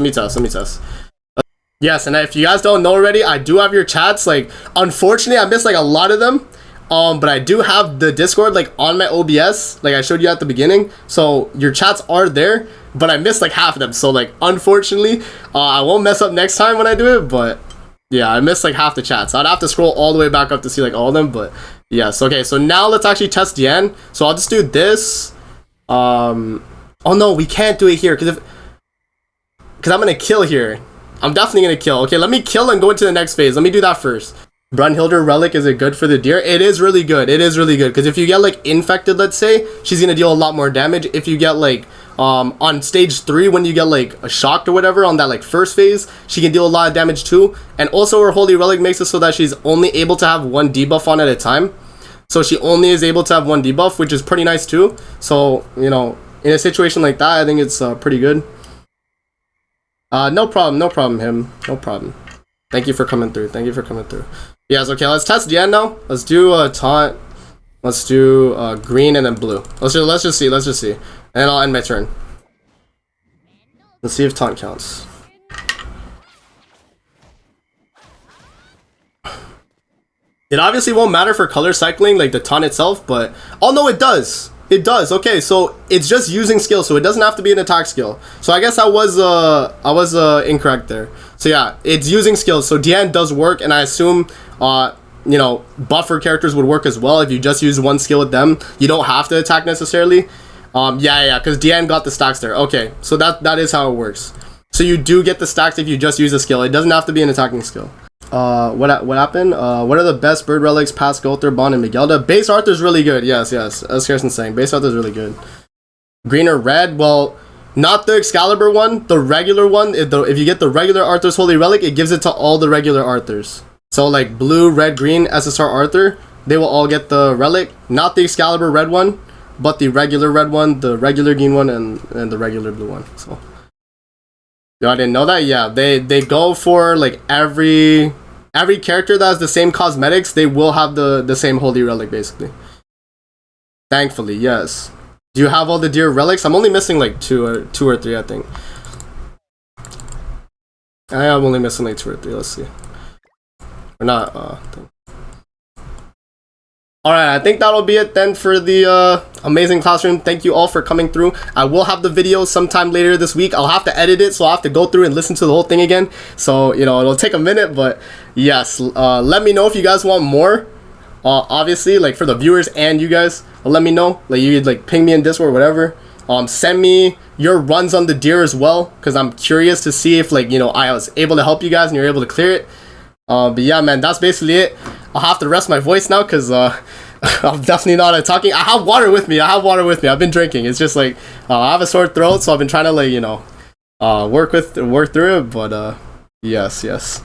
Yes, and if you guys don't know already, I do have your chats. Like, unfortunately, I missed like a lot of them. But I do have the Discord like on my OBS, like I showed you at the beginning. So your chats are there, but I missed like half of them. So like, unfortunately, I won't mess up next time when I do it. But yeah, I missed like half the chats. I'd have to scroll all the way back up to see like all of them. But yes, okay. So now let's actually test Diane. So I'll just do this. Oh no, we can't do it here because I'm gonna kill here. I'm definitely gonna kill. Okay, let me kill and go into the next phase. Let me do that first. Brunhilde Relic, is it good for the deer? It is really good. It is really good because if you get like infected, let's say, she's gonna deal a lot more damage. If you get like on stage 3, when you get like a shocked or whatever on that like first phase, she can deal a lot of damage too. And also her Holy Relic makes it so that she's only able to have one debuff on at a time. So she only is able to have one debuff, which is pretty nice too. So, you know, in a situation like that, I think it's pretty good. No problem, him. No problem. Thank you for coming through. Yes, okay, let's test Diane now. Let's do taunt. Let's do green and then blue. Let's just see. And I'll end my turn. Let's see if taunt counts. It obviously won't matter for color cycling, like the taunt itself, but oh no, it does. It does. Okay, so it's just using skill, so it doesn't have to be an attack skill. So I guess I was incorrect there. So yeah, it's using skills. So Diane does work, and I assume you know, buffer characters would work as well. If you just use one skill with them, you don't have to attack necessarily. Yeah, because Diane got the stacks there. Okay, so that is how it works. So you do get the stacks if you just use a skill. It doesn't have to be an attacking skill. What happened? What are the best bird relics past Gulthur, Bond, and Magilda? Base Arthur's really good. Yes. As Kirsten's saying, Base Arthur's really good. Green or red? Well, not the Excalibur one. The regular one. If you get the regular Arthur's Holy Relic, it gives it to all the regular Arthurs. So like blue, red, green, SSR Arthur, they will all get the relic. Not the Excalibur red one, but the regular red one, the regular green one, and the regular blue one. So. Yo, I didn't know that. Yeah, they go for like every character that has the same cosmetics, they will have the same Holy Relic basically. Thankfully, yes. Do you have all the deer relics? I'm only missing like two or three, I think. I am only missing like 2 or 3. Let's see. Or not. Alright, I think that'll be it then for the amazing classroom. Thank you all for coming through. I will have the video sometime later this week. I'll have to edit it, so I'll have to go through and listen to the whole thing again. So, you know, it'll take a minute, but yes. Let me know if you guys want more. Obviously, like for the viewers and you guys, let me know. Like you could like ping me in Discord or whatever. Send me your runs on the deer as well, because I'm curious to see if like, you know, I was able to help you guys and you're able to clear it. But yeah, man, that's basically it. I'll have to rest my voice now because I'm definitely not talking. I have water with me. I've been drinking. It's just like I have a sore throat, so I've been trying to like, you know, work through it. But yes.